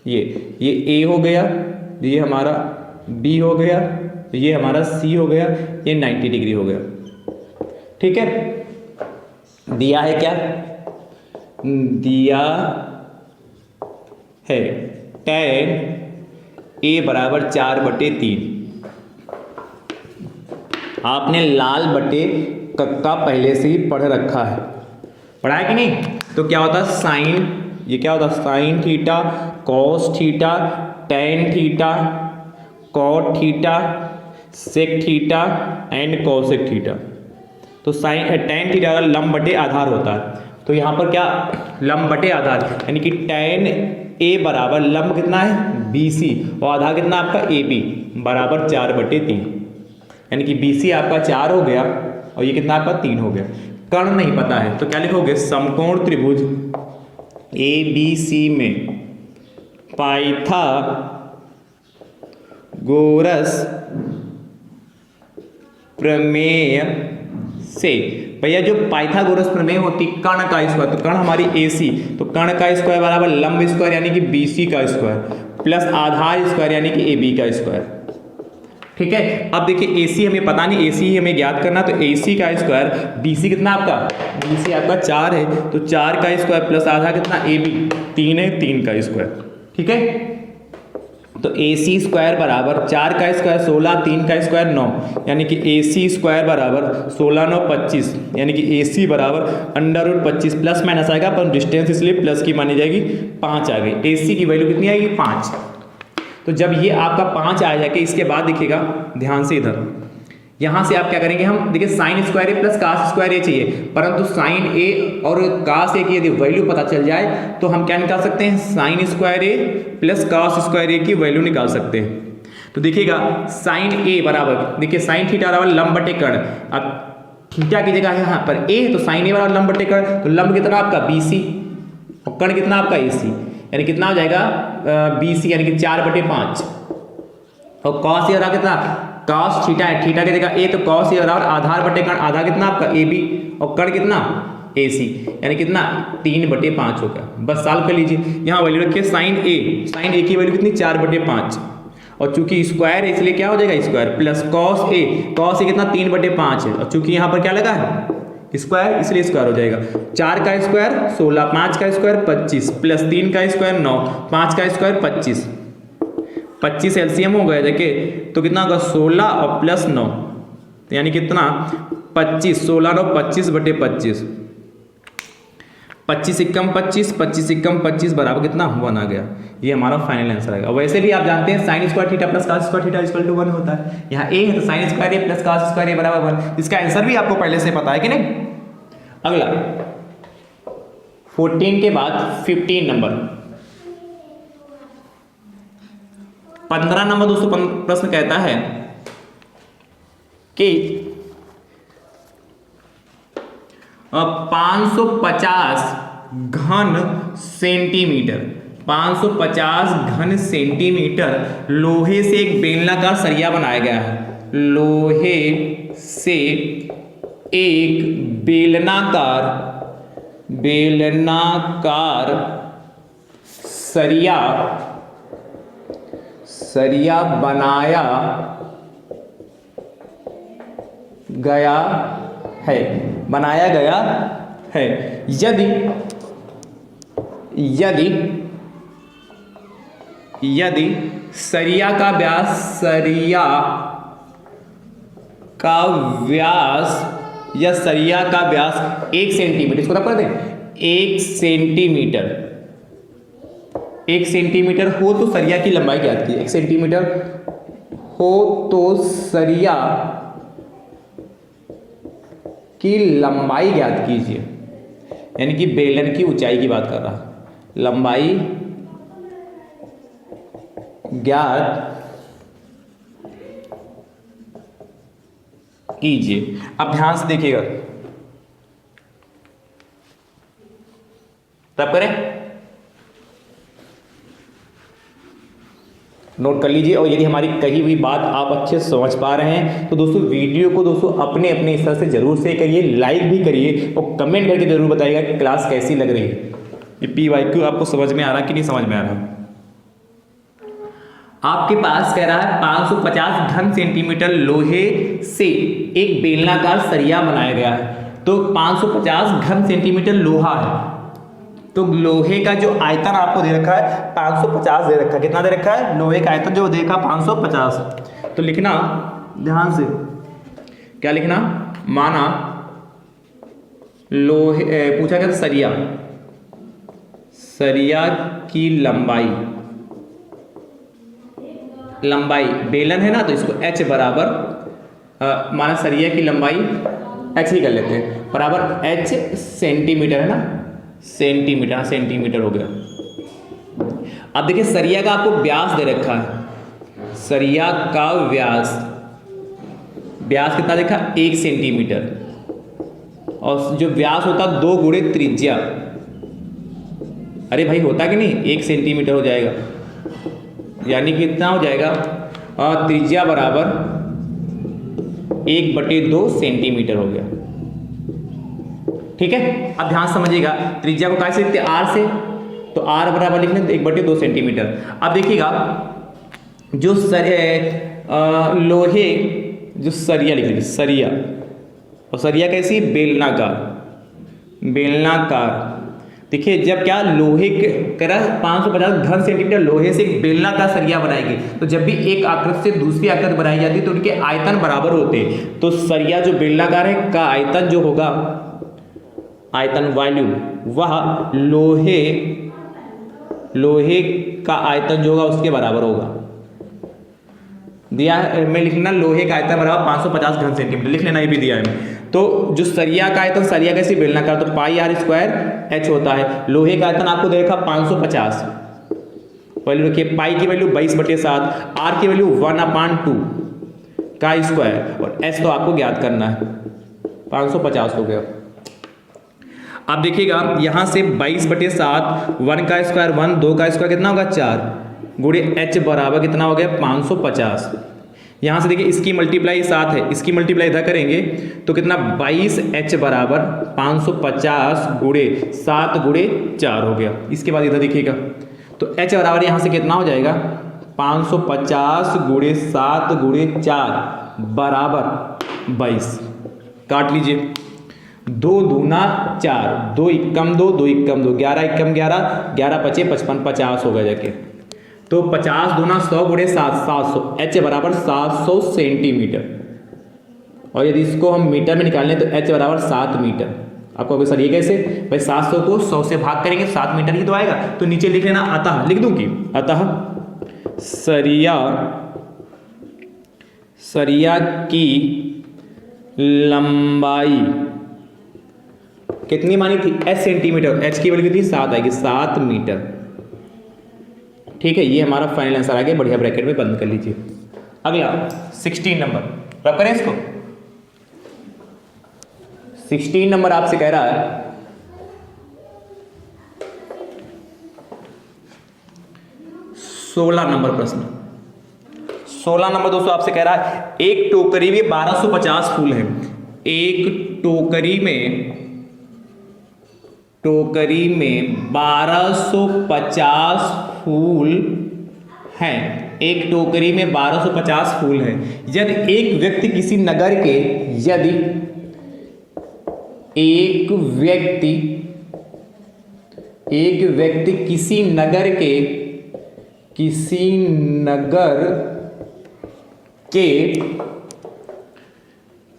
[SPEAKER 1] ये A हो गया, ये हमारा B हो गया, ये हमारा C हो गया, ये 90 डिग्री हो गया। ठीक है, दिया है क्या, दिया है tan A बराबर 4/3। आपने लाल बटे कक्का पहले से ही पढ़ रखा है, पढ़ा है कि नहीं। तो क्या होता है साइन, ये क्या होता है sine theta, cos theta, tan theta, cot theta, sec theta and cosec theta. तो साइन टेन थीटा का लंब बटे आधार होता है, तो यहाँ पर क्या लंब बटे आधार, यानी कि टेन A बराबर लंब कितना है BC और आधार कितना आपका AB बराबर 4/3, यानी कि BC आपका 4 हो गया और ये कितना आपका 3 हो गया। कर्ण नहीं पता है तो क्या लिखोगे, समकोण त्रिभुज ABC में पाइथागोरस प्रमेय से, भैया जो पाइथागोरस प्रमेय होती कर्ण का स्क्वायर, तो कर्ण हमारी AC, तो कर्ण का स्क्वायर बराबर लंब स्क्वायर यानी कि BC का स्क्वायर प्लस आधार स्क्वायर यानी कि AB का स्क्वायर। ठीक है, अब देखिए AC हमें पता नहीं, AC हमें ज्ञात करना, तो AC का स्क्वायर, BC कितना आपका, BC आपका 4 है, तो 4 का स्क्वायर प्लस आधा कितना AB 3 है, 3 का स्क्वायर। ठीक है, तो AC स्क्वायर बराबर 4 का स्क्वायर 16, 3 का स्क्वायर 9, यानी कि AC स्क्वायर बराबर 16 9 25, यानी कि AC बराबर √25, प्लस माइनस आएगा पर डिस्टेंस इसलिए प्लस की मानी जाएगी, 5 आ गई। AC की वैल्यू कितनी आएगी 5। तो जब ये आपका 5 आ जाएगा, इसके बाद देखिएगा ध्यान से इधर, यहाँ से आप क्या करेंगे, हम देखिए sign square A plus cos square ए चाहिए, परंतु साइन ए और कास ए की यदि वैल्यू पता चल जाए तो हम क्या निकाल सकते हैं, sine square A plus cos square ए की वैल्यू निकाल सकते हैं। तो देखिएगा साइन ए बराबर, देखिए साइन थीटा बराबर लंब बटे कर्ण, अब थीटा की जगह यहाँ पर ए, तो साइन ए बराबर लंब बटे कर्ण, तो लंब कितना आपका BC और कर्ण कितना आपका AC, यानी कितना हो जाएगा BC यानी कि 4/5, और कॉस ए कितना कॉस थीटा है, थीटा की जगह ए, तो कॉस ए बराबर आधार बटे कर्ण, आधा कितना आपका AB और कर्ण कितना AC, यानी कितना 3/5 होगा। बस सॉल्व कर लीजिए, यहाँ वैल्यू रखिए साइन ए की वैल्यू कितनी 4/5, और चूंकि स्क्वायर है इसलिए क्या हो जाएगा स्क्वायर, प्लस कॉस ए कितना 3/5 है, और चूंकि यहाँ पर क्या लगा है स्क्वायर इसलिए स्क्वायर हो जाएगा। 4 का स्क्वायर 16, 5 का स्क्वायर 25, प्लस 3 का स्क्वायर 9, 5 का स्क्वायर 25, 25 एलसीएम हो गया देखिए, तो कितना होगा 16 और प्लस 9, यानी कितना 25, 16 9 25/25, 25 एकम 25, 25 एकम 25 बराबर कितना 1 आ गया। ये हमारा फाइनल आंसर आएगा। वैसे भी आप जानते हैं sine square theta plus cos square theta equal to 1 होता है, यहाँ ए है तो sine square A plus cos square A बराबर 1, इसका आंसर भी आपको पहले से पता है कि नहीं। अगला 14 के बाद 15 नंबर, 15 नंबर दोस्तों प्रश्न कहता है कि 550 घन सेंटीमीटर, 550 घन सेंटीमीटर लोहे से एक बेलनाकार सरिया बनाया गया है, लोहे से एक बेलनाकार सरिया बनाया गया है। यदि यदि सरिया का व्यास या सरिया का व्यास 1 सेंटीमीटर, इसको पता है 1 सेंटीमीटर हो तो सरिया की लंबाई ज्ञात कीजिए। 1 सेंटीमीटर हो तो सरिया की लंबाई ज्ञात कीजिए, यानी कि बेलन की ऊंचाई की बात कर रहा, लंबाई ज्ञात कीजिए। अब ध्यान से देखिएगा, तब करें, नोट कर लीजिए। और यदि हमारी कही हुई बात आप अच्छे से समझ पा रहे हैं तो दोस्तों वीडियो को दोस्तों अपने अपने हिसाब से जरूर शेयर करिए, लाइक भी करिए और कमेंट करके जरूर बताइएगा कि क्लास कैसी लग रही है। ये PYQ आपको समझ में आ रहा कि नहीं समझ में आ रहा। आपके पास कह रहा है 550 घन सेंटीमीटर लोहे से एक बेलनाकार सरिया बनाया गया है। तो 550 घन सेंटीमीटर लोहा है, तो लोहे का जो आयतन आपको दे रखा है 550 दे रखा है। कितना दे रखा है? लोहे का आयतन जो दे रखा 550। तो लिखना ध्यान से, क्या लिखना, माना लोहे पूछा गया सरिया की लंबाई बेलन है ना, तो इसको H बराबर माना सरिया की लंबाई H ही कर लेते हैं, बराबर H सेंटीमीटर है ना, सेंटीमीटर हो गया। अब देखिए सरिया का आपको व्यास दे रखा है, सरिया का व्यास कितना देखा? 1 सेंटीमीटर, और जो व्यास होता 2 गुणे त्रिज्या, अरे भाई होता कि नहीं, 1 सेंटीमीटर हो जाएगा, यानी कि कितना हो जाएगा, त्रिज्या बराबर 1/2 सेंटीमीटर हो गया। ठीक है, अब ध्यान समझिएगा, त्रिज्या को कैसे लिखते हैं? R से, तो R बराबर लिख लें 1/2 सेंटीमीटर। अब देखिएगा जो लोहे जो सरिया लिख लीजिए, सरिया, और सरिया कैसी? बेलनाकार। देखिए जब क्या लोहे के कह रहा है 550 घन सेंटीमीटर लोहे से एक बेलनाकार सरिया बनाएगी, तो जब भी एक आकृति से दूसरी आकृति बनाई जाती है तो उनके आयतन बराबर होते हैं। तो सरिया जो बेलनाकार है का आयतन जो होगा, आयतन वॉल्यूम, वह लोहे का आयतन जो होगा उसके बराबर होगा। दिया है मैं लिखना, लोहे का आयतन बराबर 550 घन सेंटीमीटर लिख लेना, ये भी दिया है। तो जो सरिया का आयतन, सरिया कैसे बेलनाकार, तो πr² H होता है। लोहे का आयतन आपको देखा 550, वैल्यू रखिए, पाई की वैल्यू 22/7, r की वैल्यू 1/2 का स्क्वायर, और h तो आपको ज्ञात करना है, 550 हो गया। अब देखिएगा यहां से 22/7, 1 का स्क्वायर 1, 2 का स्क्वायर कितना होगा 4, गुणे h बराबर कितना हो गया 550। यहाँ से देखिए इसकी मल्टीप्लाई 7 है, इसकी मल्टीप्लाई इधर करेंगे तो कितना 22H बराबर 550 गुणे 7 गुणे 4 हो गया। इसके बाद इधर देखिएगा तो H बराबर यहाँ से कितना हो जाएगा 550 गुणे 7 गुणे 4 बराबर 22। काट लीजिए, 2 दूना 4, 2 एकम 2, 2 एकम 2, 11 एकम 11, 11 पचे 55, 50 हो गया जाके। तो 50 दूना 100 गुणे 700, H बराबर 700 सेंटीमीटर। और यदि इसको हम मीटर में निकाल लें तो H बराबर 7 मीटर। आपको अभी सर ये कैसे भाई 700 को 100 से भाग करेंगे 7 मीटर ही तो आएगा। तो नीचे लिख लेना, अतः लिख दूं कि अतः सरिया की लंबाई कितनी मानी थी H सेंटीमीटर, H की वैल्यू कितनी 7 आएगी, 7 मीटर। ठीक है, ये हमारा फाइनल आंसर आ गया। बढ़िया ब्रैकेट में बंद कर लीजिए। अगला 16 नंबर रब करें इसको। 16 नंबर आपसे कह रहा है सोलह नंबर प्रश्न। 16 नंबर दोस्तों आपसे कह रहा है एक टोकरी में 1250 फूल हैं। एक टोकरी में 1250 फूल हैं। एक टोकरी में 1250 फूल हैं। यदि एक व्यक्ति किसी नगर के किसी नगर के किसी नगर के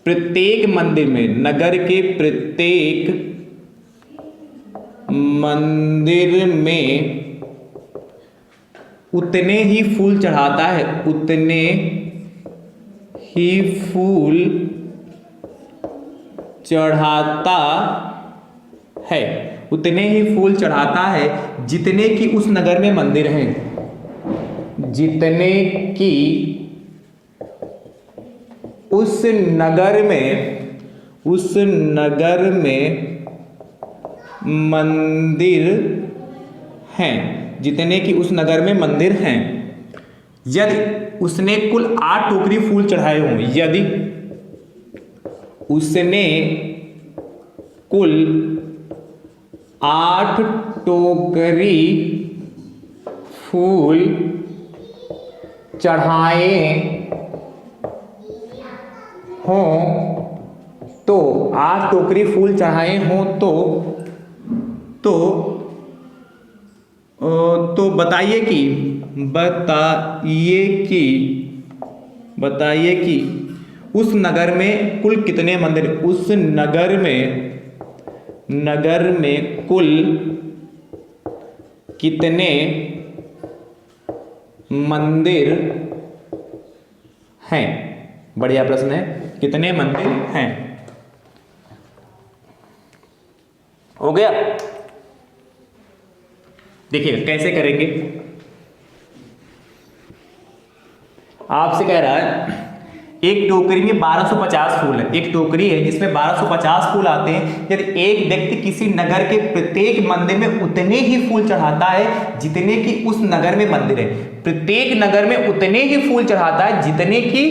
[SPEAKER 1] प्रत्येक मंदिर में, नगर के प्रत्येक मंदिर में उतने ही फूल चढ़ाता है, उतने ही फूल चढ़ाता है, उतने ही फूल चढ़ाता है जितने कि उस नगर में मंदिर हैं, जितने कि उस नगर में मंदिर हैं, जितने कि उस नगर में मंदिर हैं। यदि उसने कुल 8 टोकरी फूल चढ़ाए हों, यदि उसने कुल 8 टोकरी फूल चढ़ाए हों तो 8 टोकरी फूल चढ़ाए हों तो बताइए कि उस नगर में कुल कितने मंदिर, उस नगर में कुल कितने मंदिर हैं। बढ़िया प्रश्न है, कितने मंदिर हैं। हो गया। देखिए कैसे करेंगे। आपसे कह रहा है एक टोकरी में 1250 फूल है, एक टोकरी है जिसमें 1250 फूल आते हैं। यदि एक व्यक्ति किसी नगर के प्रत्येक मंदिर में उतने ही फूल चढ़ाता है जितने कि उस नगर में मंदिर है, प्रत्येक नगर में उतने ही फूल चढ़ाता है जितने कि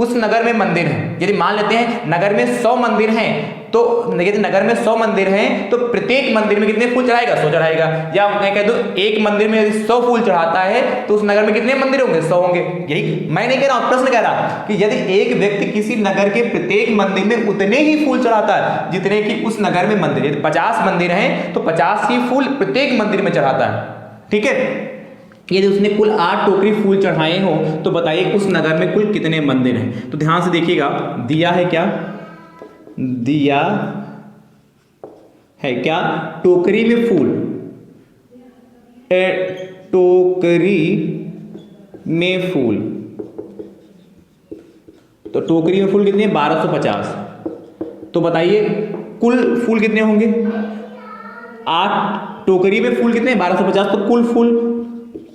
[SPEAKER 1] उस नगर में मंदिर है। यदि मान लेते हैं नगर में 100 मंदिर हैं, तो यदि नगर में 100 मंदिर हैं तो प्रत्येक मंदिर में कितने फूल चढ़ाएगा, 100 चढ़ाएगा। या मैं कह दूं एक मंदिर में यदि 100 फूल चढ़ाता है तो उस नगर में कितने मंदिर होंगे, 100 होंगे। यही मैं नहीं कह रहा हूं, प्रश्न कह रहा कि यदि एक व्यक्ति किसी नगर के प्रत्येक मंदिर में उतने ही फूल चढ़ाता है जितने कि उस नगर में मंदिर, यदि 50 मंदिर हैं तो 50 ही फूल प्रत्येक मंदिर में चढ़ाता है। ठीक है। यदि उसने कुल 8 टोकरी फूल चढ़ाए हो तो बताइए उस नगर में कुल कितने मंदिर हैं। तो ध्यान से देखिएगा, दिया है क्या, दिया है क्या टोकरी में फूल, टोकरी में फूल। तो टोकरी में फूल कितने, 1250। तो बताइए कुल फूल कितने होंगे, 8 टोकरी में फूल कितने, 1250। तो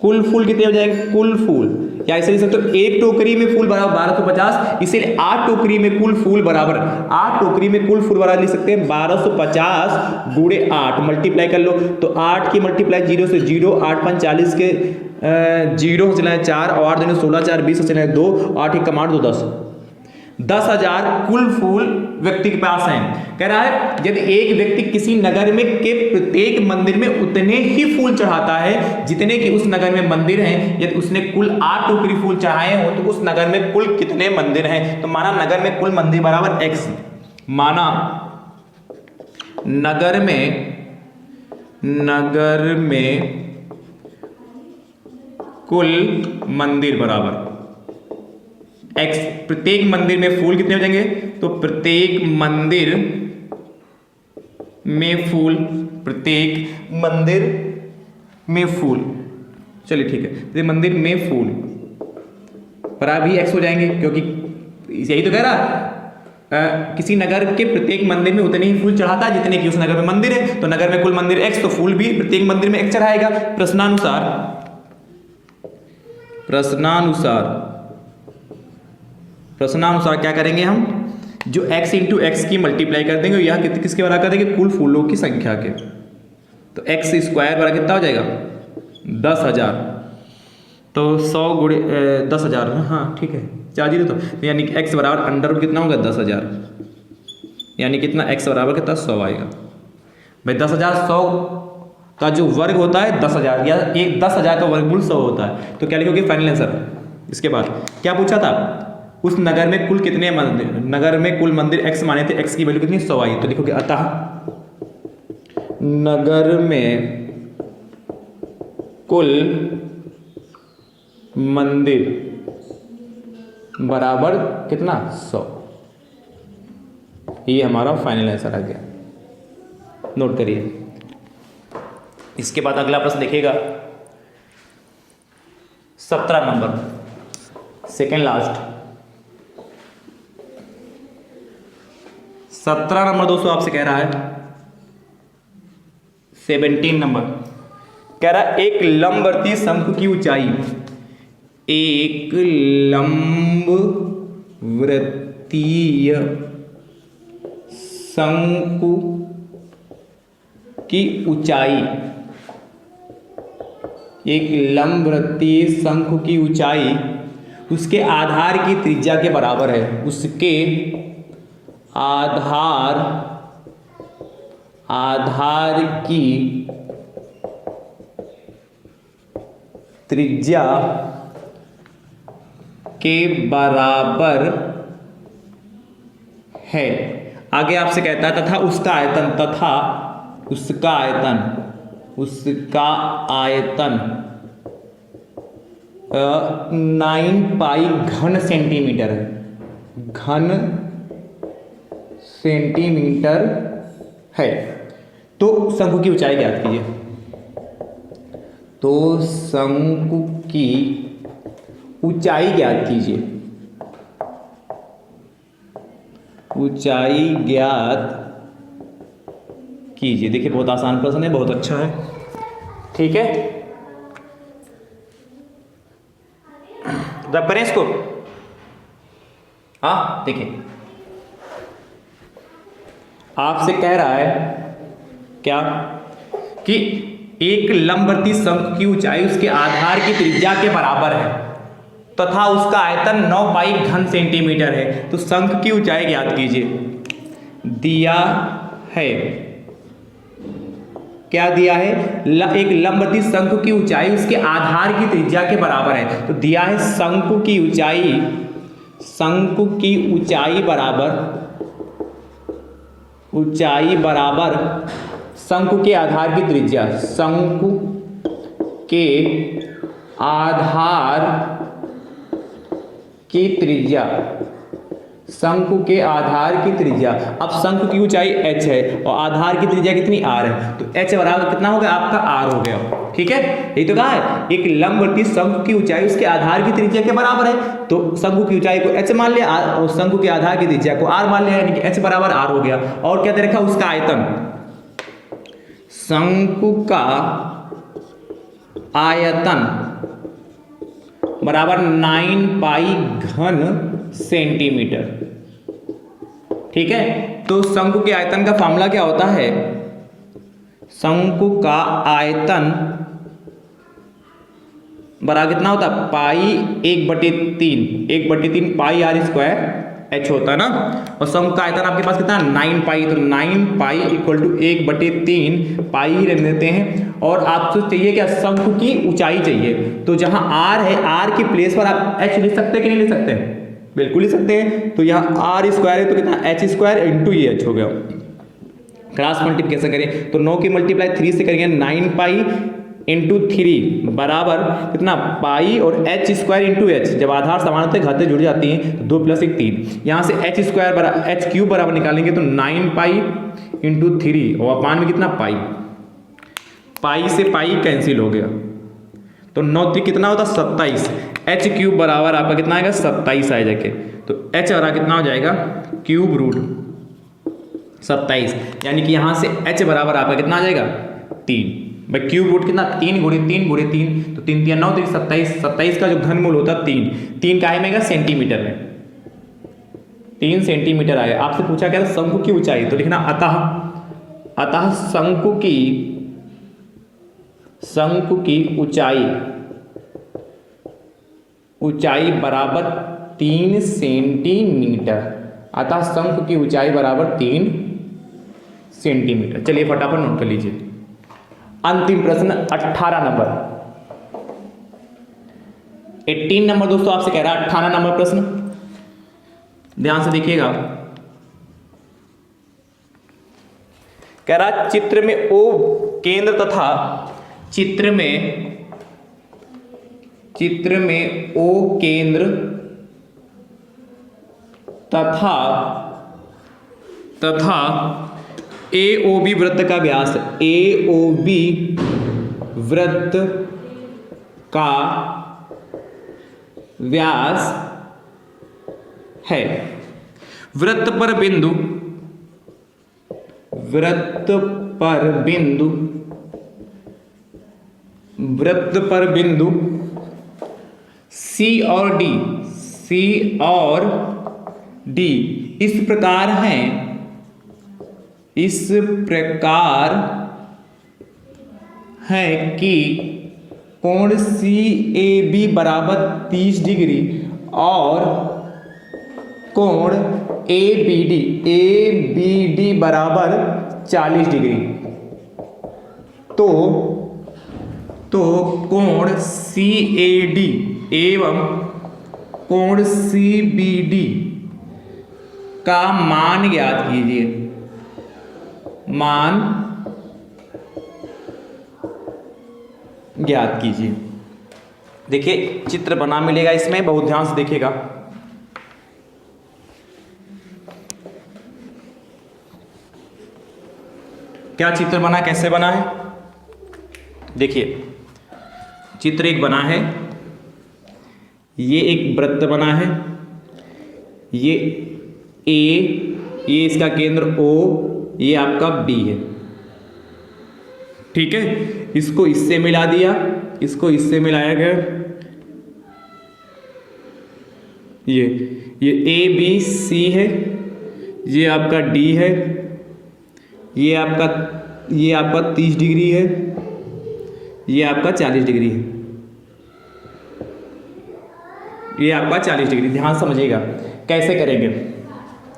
[SPEAKER 1] कुल फूल कितने हो जाएंगे, कुल फूल, या ऐसे लिख सकते हो एक टोकरी में फूल बराबर 1250, इसीलिए 8 टोकरी में कुल फूल बराबर, 8 टोकरी में कुल फूल बराबर लिख सकते हैं 1250 गुणे 8, मल्टीप्लाई कर लो। तो 8 की मल्टीप्लाई 0 से 0, 8 5 40 के 0 से चला है 4 और 8 दूनी 16, 4 20 से चला है 2, 8 एक कमांड 2 10,000 कुल फूल व्यक्ति के पास हैं। कह रहा है यदि एक व्यक्ति किसी नगर में के प्रत्येक मंदिर में उतने ही फूल चढ़ाता है जितने कि उस नगर में मंदिर हैं, यदि उसने कुल 8 टोकरी फूल चढ़ाए हो तो उस नगर में कुल कितने मंदिर हैं। तो माना नगर में कुल मंदिर बराबर x, माना नगर में कुल मंदिर बराबर x, प्रत्येक मंदिर में फूल कितने हो जाएंगे, तो प्रत्येक मंदिर में फूल, प्रत्येक मंदिर में फूल, चलिए ठीक है, तो मंदिर में फूल बराबर भी x हो जाएंगे, क्योंकि यही तो कह रहा किसी नगर के प्रत्येक मंदिर में उतने ही फूल चढ़ाता है जितने कि उस नगर में मंदिर है। तो नगर में कुल मंदिर x, तो फूल भी प्रत्येक मंदिर में x चढ़ाएगा। प्रश्नानुसार क्या करेंगे हम, जो x इंटू एक्स की मल्टीप्लाई कर देंगे, यह किसके बराबर कर देंगे, कुल फूलों की संख्या के। तो x स्क्वायर बराबर कितना हो जाएगा, 10,000। तो 100 गुणे 10,000, हाँ ठीक है, 4 जीरो। तो यानी कि x बराबर अंडर रूट कितना होगा, 10,000, यानी कितना x बराबर कितना 100 आएगा। भाई 10,000 100 का जो वर्ग होता है 10,000, या एक 10,000 का वर्गमूल 100 होता है। तो क्या लिखोगे फाइनल आंसर। इसके बाद क्या पूछा था, उस नगर में कुल कितने मंदिर, नगर में कुल मंदिर x माने थे, x की वैल्यू कितनी 100 आई। तो लिखोगे अतः नगर में कुल मंदिर बराबर कितना 100। ये हमारा फाइनल आंसर आ गया, नोट करिए। इसके बाद अगला प्रश्न देखिएगा 17 नंबर, सेकेंड लास्ट। 17 नंबर दोस्तों आपसे कह रहा है 17 नंबर कह रहा है एक लंबवर्तीय शंकु की ऊंचाई, एक लंबवृत्तीय शंकु की ऊंचाई, एक लंबवृत्तीय शंकु की ऊंचाई उसके आधार की त्रिज्या के बराबर है, उसके आधार की त्रिज्या के बराबर है। आगे आपसे कहता है तथा उसका आयतन 9 पाई घन सेंटीमीटर है, घन सेंटीमीटर है। तो शंकु की ऊंचाई ज्ञात कीजिए। तो शंकु की ऊंचाई ज्ञात कीजिए, ऊंचाई ज्ञात कीजिए। देखिए बहुत आसान प्रश्न है, बहुत अच्छा है, ठीक है। रब करें इसको, हाँ देखिए आपसे कह रहा है क्या कि एक लंबवर्ती शंकु की ऊंचाई उसके आधार की त्रिज्या के बराबर है तथा उसका आयतन 9 पाई घन सेंटीमीटर है। तो शंकु की ऊंचाई ज्ञात कीजिए। दिया है, क्या दिया है? एक लंबवर्ती शंकु की ऊंचाई उसके आधार की त्रिज्या के बराबर है। तो दिया है शंकु की ऊंचाई बराबर शंकु के आधार की त्रिज्या, शंकु के आधार की त्रिज्या, शंकु के आधार की त्रिज्या। अब शंकु की ऊंचाई h है और आधार की त्रिज्या कितनी r है, तो h बराबर कितना हो गया आपका r हो गया, ठीक है। यही तो कहा है एक लंबवर्ती शंकु की ऊंचाई उसके आधार की त्रिज्या के बराबर है। तो शंकु की ऊंचाई को h मान लिया और शंकु के आधार की त्रिज्या को r मान लिया, यानी कि h बराबर r हो गया। और क्या दे रखा उसका आयतन, शंकु का आयतन बराबर 9 पाई घन सेंटीमीटर, ठीक है। तो शंकु के आयतन का फॉर्मूला क्या होता है? शंकु का आयतन बराबर कितना होता है? पाई 1/3 पाई r स्क्वायर h होता है ना। और शंकु का आयतन आपके पास कितना है? 9 पाई। तो 9 पाई इक्वल टू 1/3 पाई ही रख देते हैं। और आपको चाहिए क्या? शंकु की ऊंचाई चाहिए। तो जहां r है, r की प्लेस पर आप h लिख सकते हैं कि नहीं लिख सकते हैं? बिल्कुल लिख सकते हैं। तो यहाँ r स्क्वायर है तो कितना h स्क्वायर इंटू ये h हो गया। क्रॉस मल्टीप्लिकेशन करें तो 9 की मल्टीप्लाई 3 से करेंगे, 9 पाई इंटू 3 बराबर कितना? पाई और h स्क्वायर इंटू h। जब आधार समान होते हैं घातें जुड़ जाती हैं तो 2 + 1 3। यहाँ से h स्क्वायर बराबर h क्यूब बराबर निकालेंगे तो 9 पाई इंटू 3 और अपान में कितना? पाई से पाई कैंसिल हो गया तो 9 3 कितना होता? 27। h क्यूब बराबर आपका कितना आएगा? 27 आए जाके। तो h बराबर कितना हो जाएगा? क्यूब रूट 27, यानी कि यहाँ से h बराबर आपका कितना आ जाएगा? 3। भाई क्यूब रूट कितना? 3 गुणे 3 गुणे 3, तो 3 3 9 3 27। 27 का जो घनमूल होता है 3 काहे में? सेंटीमीटर में। 3 सेंटीमीटर आएगा। आपसे पूछा क्या था? शंकु की ऊंचाई, तो लिखना अतः शंकु की ऊंचाई बराबर 3 सेंटीमीटर। अतः शंकु की ऊंचाई बराबर 3 सेंटीमीटर। चलिए फटाफट नोट कर लीजिए। अंतिम प्रश्न 18 नंबर, 18 नंबर दोस्तों आपसे कह रहा है 18 नंबर प्रश्न, ध्यान से देखिएगा। कह रहा चित्र में O केंद्र तथा चित्र चित्र में O केंद्र तथा AOB वृत्त का व्यास, AOB वृत्त का व्यास है। वृत्त पर बिंदु C और D इस प्रकार है कि कोण CAB बराबर 30 डिग्री और कोण ABD बराबर 40 डिग्री। तो कोण CAD एवं कोण CBD का मान ज्ञात कीजिए। देखिए चित्र बना मिलेगा इसमें, बहुत ध्यान से देखिएगा। क्या चित्र बना, कैसे बना है? देखिए चित्र एक बना है, ये एक वृत्त बना है, ये A, ये इसका केंद्र O, ये आपका B है, ठीक है। इसको इससे मिला दिया, इसको इससे मिलाया गया, ये ABC है, ये आपका D है, ये आपका 30 डिग्री है, ये आपका 40 डिग्री है, ये आपका 40 डिग्री। ध्यान समझिएगा कैसे करेंगे,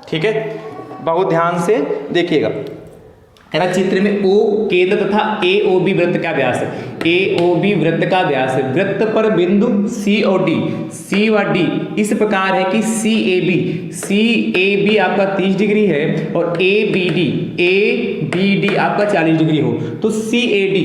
[SPEAKER 1] ठीक है, बहुत ध्यान से देखिएगा। है ना, चित्र में O केंद्र तथा AOB वृत्त का व्यास है। AOB वृत्त का व्यास है। वृत्त पर बिंदु C और D इस प्रकार है कि CAB आपका 30 डिग्री है और ABD आपका 40 डिग्री हो, तो CAD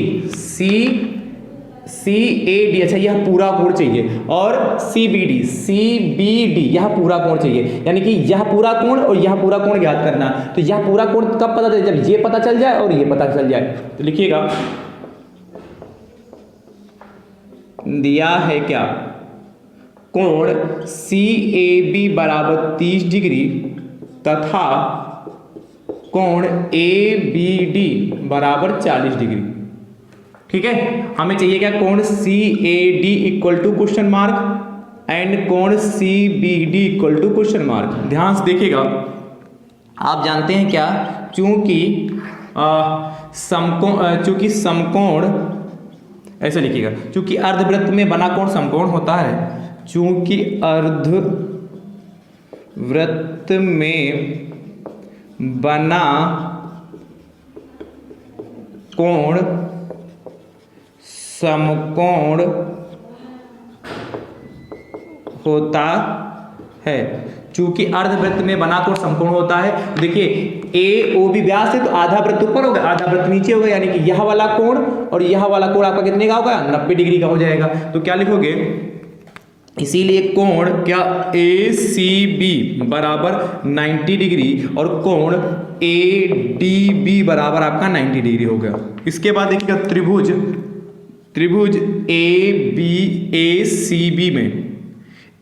[SPEAKER 1] अच्छा यह पूरा कोण चाहिए, और CBD यह पूरा कोण चाहिए, यानी कि यह पूरा कोण और यह पूरा कोण ज्ञात करना। तो यह पूरा कोण कब पता चले? जब ये पता चल जाए और ये पता चल जाए। तो लिखिएगा, दिया है क्या? कोण CAB बराबर 30 डिग्री तथा कोण ABD बराबर 40 डिग्री, ठीक है। हमें चाहिए क्या? कोण CAD equal to question mark and कोण CBD equal to question mark. ध्यान से देखिएगा, आप जानते हैं क्या, चूंकि समकोण ऐसे लिखिएगा, चूंकि अर्धवृत्त में बना कोण समकोण होता है, चूंकि अर्धवृत्त में बना कोण समकोण होता है। चूंकि अर्धवृत्त में बना कोण समकोण होता है, देखिए AOB व्यास है तो आधा वृत्त ऊपर होगा, आधा वृत्त नीचे होगा, यानी कि यह वाला कोण और यह वाला कोण आपका कितने का होगा? 90 डिग्री का हो जाएगा। तो क्या लिखोगे? इसीलिए कोण क्या ACB बराबर 90 डिग्री और कोण ADB बराबर आपका 90 डिग्री हो गया। इसके बाद देखिएगा त्रिभुज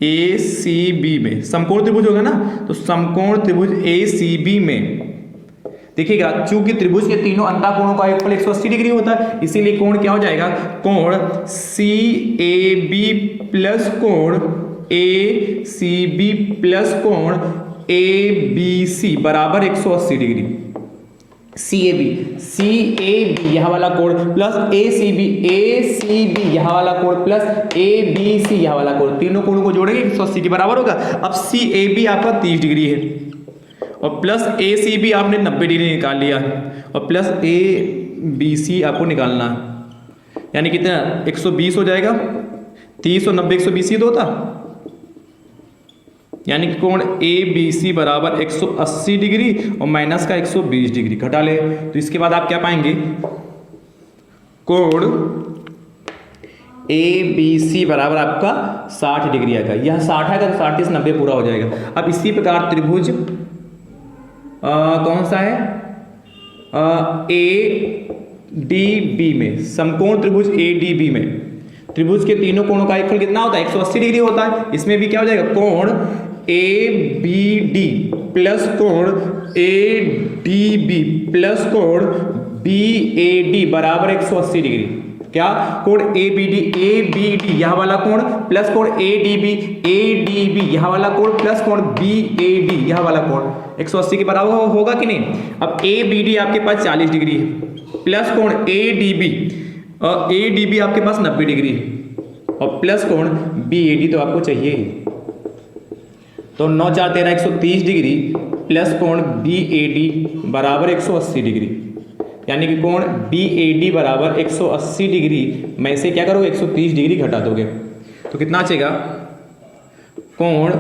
[SPEAKER 1] ACB में समकोण त्रिभुज होगा ना, तो समकोण त्रिभुज ACB में देखिएगा, चूंकि त्रिभुज के तीनों अंतःकोणों का योगफल 180 डिग्री होता है, इसीलिए कोण क्या हो जाएगा? कोण CAB प्लस कोण ACB प्लस कोण ABC बराबर 180 डिग्री। CAB यह वाला कोण प्लस ACB यह वाला कोण प्लस ABC यह वाला कोण, तीनों कोणों को जोड़ेंगे 180 के बराबर होगा। अब CAB आपका 30 डिग्री है और प्लस ACB आपने 90 डिग्री निकाल लिया और प्लस ABC आपको निकालना है, यानी कितना? 120 हो जाएगा। 30 और 90 120 तो होता, यानी कि कोण ABC बराबर 180 डिग्री और माइनस का 120 डिग्री घटा ले, तो इसके बाद आप क्या पाएंगे? कोण ABC बराबर आपका 60 डिग्री आएगा। यह 60 है, अगर 60 से 90 पूरा हो जाएगा। अब इसी प्रकार त्रिभुज कौन सा है, ADB में, समकोण त्रिभुज ADB में त्रिभुज के तीनों कोणों का फल कितना होता है, 180 डिग्री होता है। इसमें भी क्या हो जाएगा, कोण ABD प्लस कोण ADB प्लस कोण BAD बराबर 180 डिग्री। क्या, कोण ABD यह वाला कोण प्लस कोण ADB यह वाला कोण प्लस कोण BAD यह वाला कोण 180 के बराबर होगा कि नहीं। अब ABD आपके पास 40 डिग्री है प्लस कोण ADB आपके पास 90 डिग्री है और प्लस कोण BAD तो आपको चाहिए ही। तो 9 4 13 130 डिग्री प्लस कोण BAD बराबर 180 डिग्री, यानी कि कोण BAD बराबर 180 डिग्री में इसे क्या करोगे, 130 डिग्री घटा दोगे तो कितना बचेगा, कोण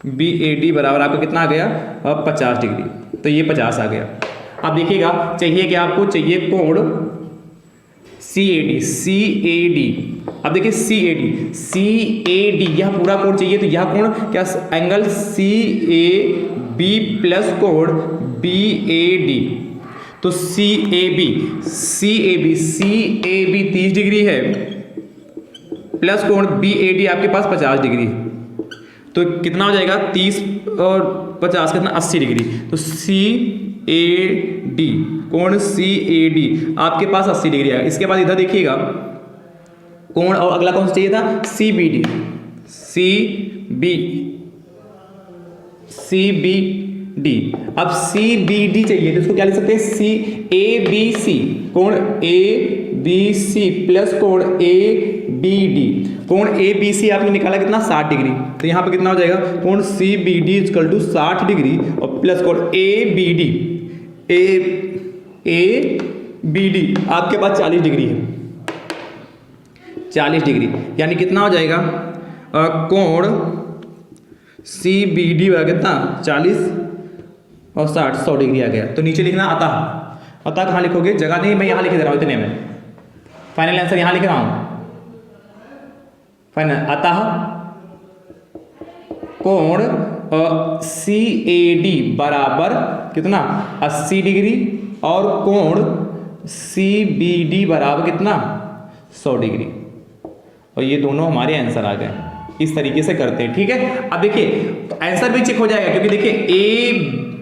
[SPEAKER 1] BAD बराबर आपको कितना आ गया, 50 डिग्री। तो ये 50 आ गया। अब देखिएगा, चाहिए क्या आपको, चाहिए कोण CAD। अब देखिए CAD यह पूरा कोण चाहिए, तो यह कोण क्या, एंगल CAB प्लस कोण BAD। तो CAB 30 डिग्री है प्लस कोण BAD आपके पास 50 डिग्री, तो कितना हो जाएगा, 30 और 50 कितना, 80 डिग्री। तो CAD कोण CAD आपके पास 80 डिग्री है। इसके बाद इधर देखिएगा कोण, और अगला कौन सा चाहिए था, CBD अब CBD चाहिए तो इसको क्या लिख सकते हैं, CABC कोण ABC प्लस कोण ABD। कोण ABC आपने निकाला कितना, 60 डिग्री, तो यहाँ पे कितना हो जाएगा, कोण CBD इक्वल टू 60 डिग्री और प्लस कोण ABD आपके पास 40 डिग्री है, 40 डिग्री, यानी कितना हो जाएगा, कोण CBD का कितना 40 और 60 100 डिग्री आ गया। तो नीचे लिखना अतः कहाँ लिखोगे, जगह नहीं, मैं यहाँ लिख दे रहा हूँ इतने में, फाइनल आंसर यहाँ लिख रहा हूँ फाइनल। अतः कोण CAD बराबर कितना, 80 डिग्री और कोण CBD बराबर कितना, 100 डिग्री, और ये दोनों हमारे आंसर आ गए। इस तरीके से करते हैं, ठीक है। अब देखिए आंसर भी चेक हो जाएगा, क्योंकि देखिए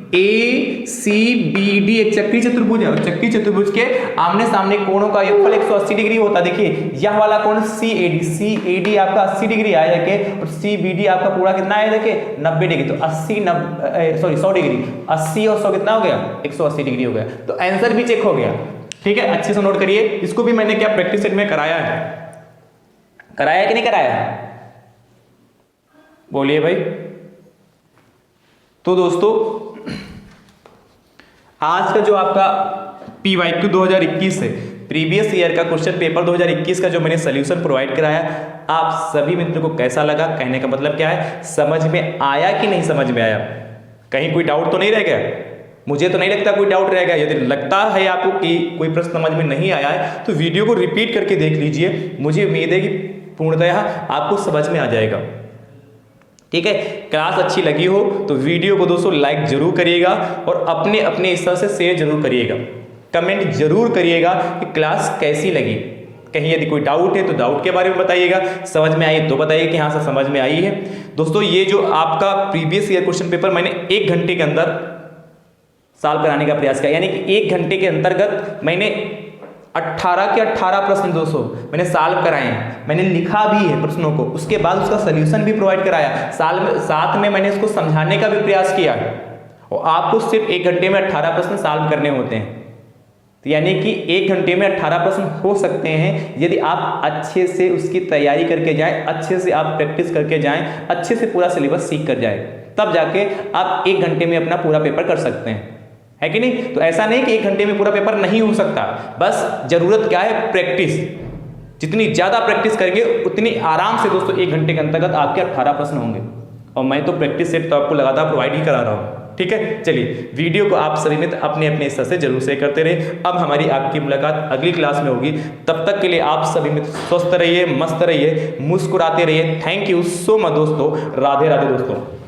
[SPEAKER 1] ACBD एक चक्री चतुर्भुज है और चक्री चतुर्भुज के आमने सामने कोणों का योगफल 180 डिग्री होता है। देखिए यह वाला कोण CAD आपका 80 डिग्री आया के, और CBD आपका पूरा कितना है, देखिए 90 डिग्री, तो 100 डिग्री, 80 और 100 कितना हो गया, 180 डिग्री हो गया। तो आंसर भी चेक हो गया, ठीक है। अच्छे से नोट करिए, इसको भी मैंने क्या प्रैक्टिस सेट में कराया कि नहीं कराया, बोलिए भाई। तो दोस्तों आज का जो आपका PYQ 2021 है, प्रीवियस ईयर का क्वेश्चन पेपर 2021 का जो मैंने सोल्यूशन प्रोवाइड कराया, आप सभी मित्रों को कैसा लगा, कहने का मतलब क्या है, समझ में आया कि नहीं समझ में आया, कहीं कोई डाउट तो नहीं रह गया। मुझे तो नहीं लगता कोई डाउट रहेगा। यदि लगता है आपको कि कोई प्रश्न समझ में नहीं आया है तो वीडियो को रिपीट करके देख लीजिए, मुझे उम्मीद है कि पूर्णतः आपको समझ में आ जाएगा, ठीक है। क्लास अच्छी लगी हो तो वीडियो को दोस्तों लाइक जरूर करिएगा और अपने अपने स्तर से शेयर जरूर करिएगा, कमेंट जरूर करिएगा कि क्लास कैसी लगी। कहीं यदि कोई डाउट है तो डाउट के बारे में बताइएगा, समझ में आई तो बताइए कि हाँ सर समझ में आई है। दोस्तों ये जो आपका प्रीवियस ईयर क्वेश्चन पेपर मैंने 1 घंटे के अंदर सॉल्व कराने का प्रयास किया, यानी कि 1 घंटे के अंतर्गत मैंने 18 के 18 प्रश्न दोस्तों मैंने सॉल्व कराए हैं, मैंने लिखा भी है प्रश्नों को, उसके बाद उसका सलूशन भी प्रोवाइड कराया, साथ में मैंने इसको समझाने का भी प्रयास किया, और आपको सिर्फ 1 घंटे में 18 प्रश्न सॉल्व करने होते हैं। तो यानी कि 1 घंटे में 18 प्रश्न हो सकते हैं यदि आप अच्छे से उसकी तैयारी करके जाएं, अच्छे से आप प्रैक्टिस करके जाएं, अच्छे से पूरा सिलेबस सीख कर जाएं, तब जाके आप 1 घंटे में अपना पूरा पेपर कर सकते हैं, है कि नहीं। तो ऐसा नहीं कि 1 घंटे में पूरा पेपर नहीं हो सकता, बस जरूरत क्या है, प्रैक्टिस। जितनी ज्यादा प्रैक्टिस करेंगे उतनी आराम से दोस्तों 1 घंटे के अंतर्गत आपके 18 प्रश्न होंगे, और मैं तो प्रैक्टिस सेट तो आपको लगातार प्रोवाइड ही करा रहा हूँ। ठीक है। चलिए वीडियो को आप सभी मित्र अपने अपने हिस्से से जरूर शेयर करते रहे। अब हमारी आपकी मुलाकात अगली क्लास में होगी, तब तक के लिए आप सभी मित्र स्वस्थ रहिए, मस्त रहिए, मुस्कुराते रहिए। थैंक यू सो मच दोस्तों। राधे राधे दोस्तों।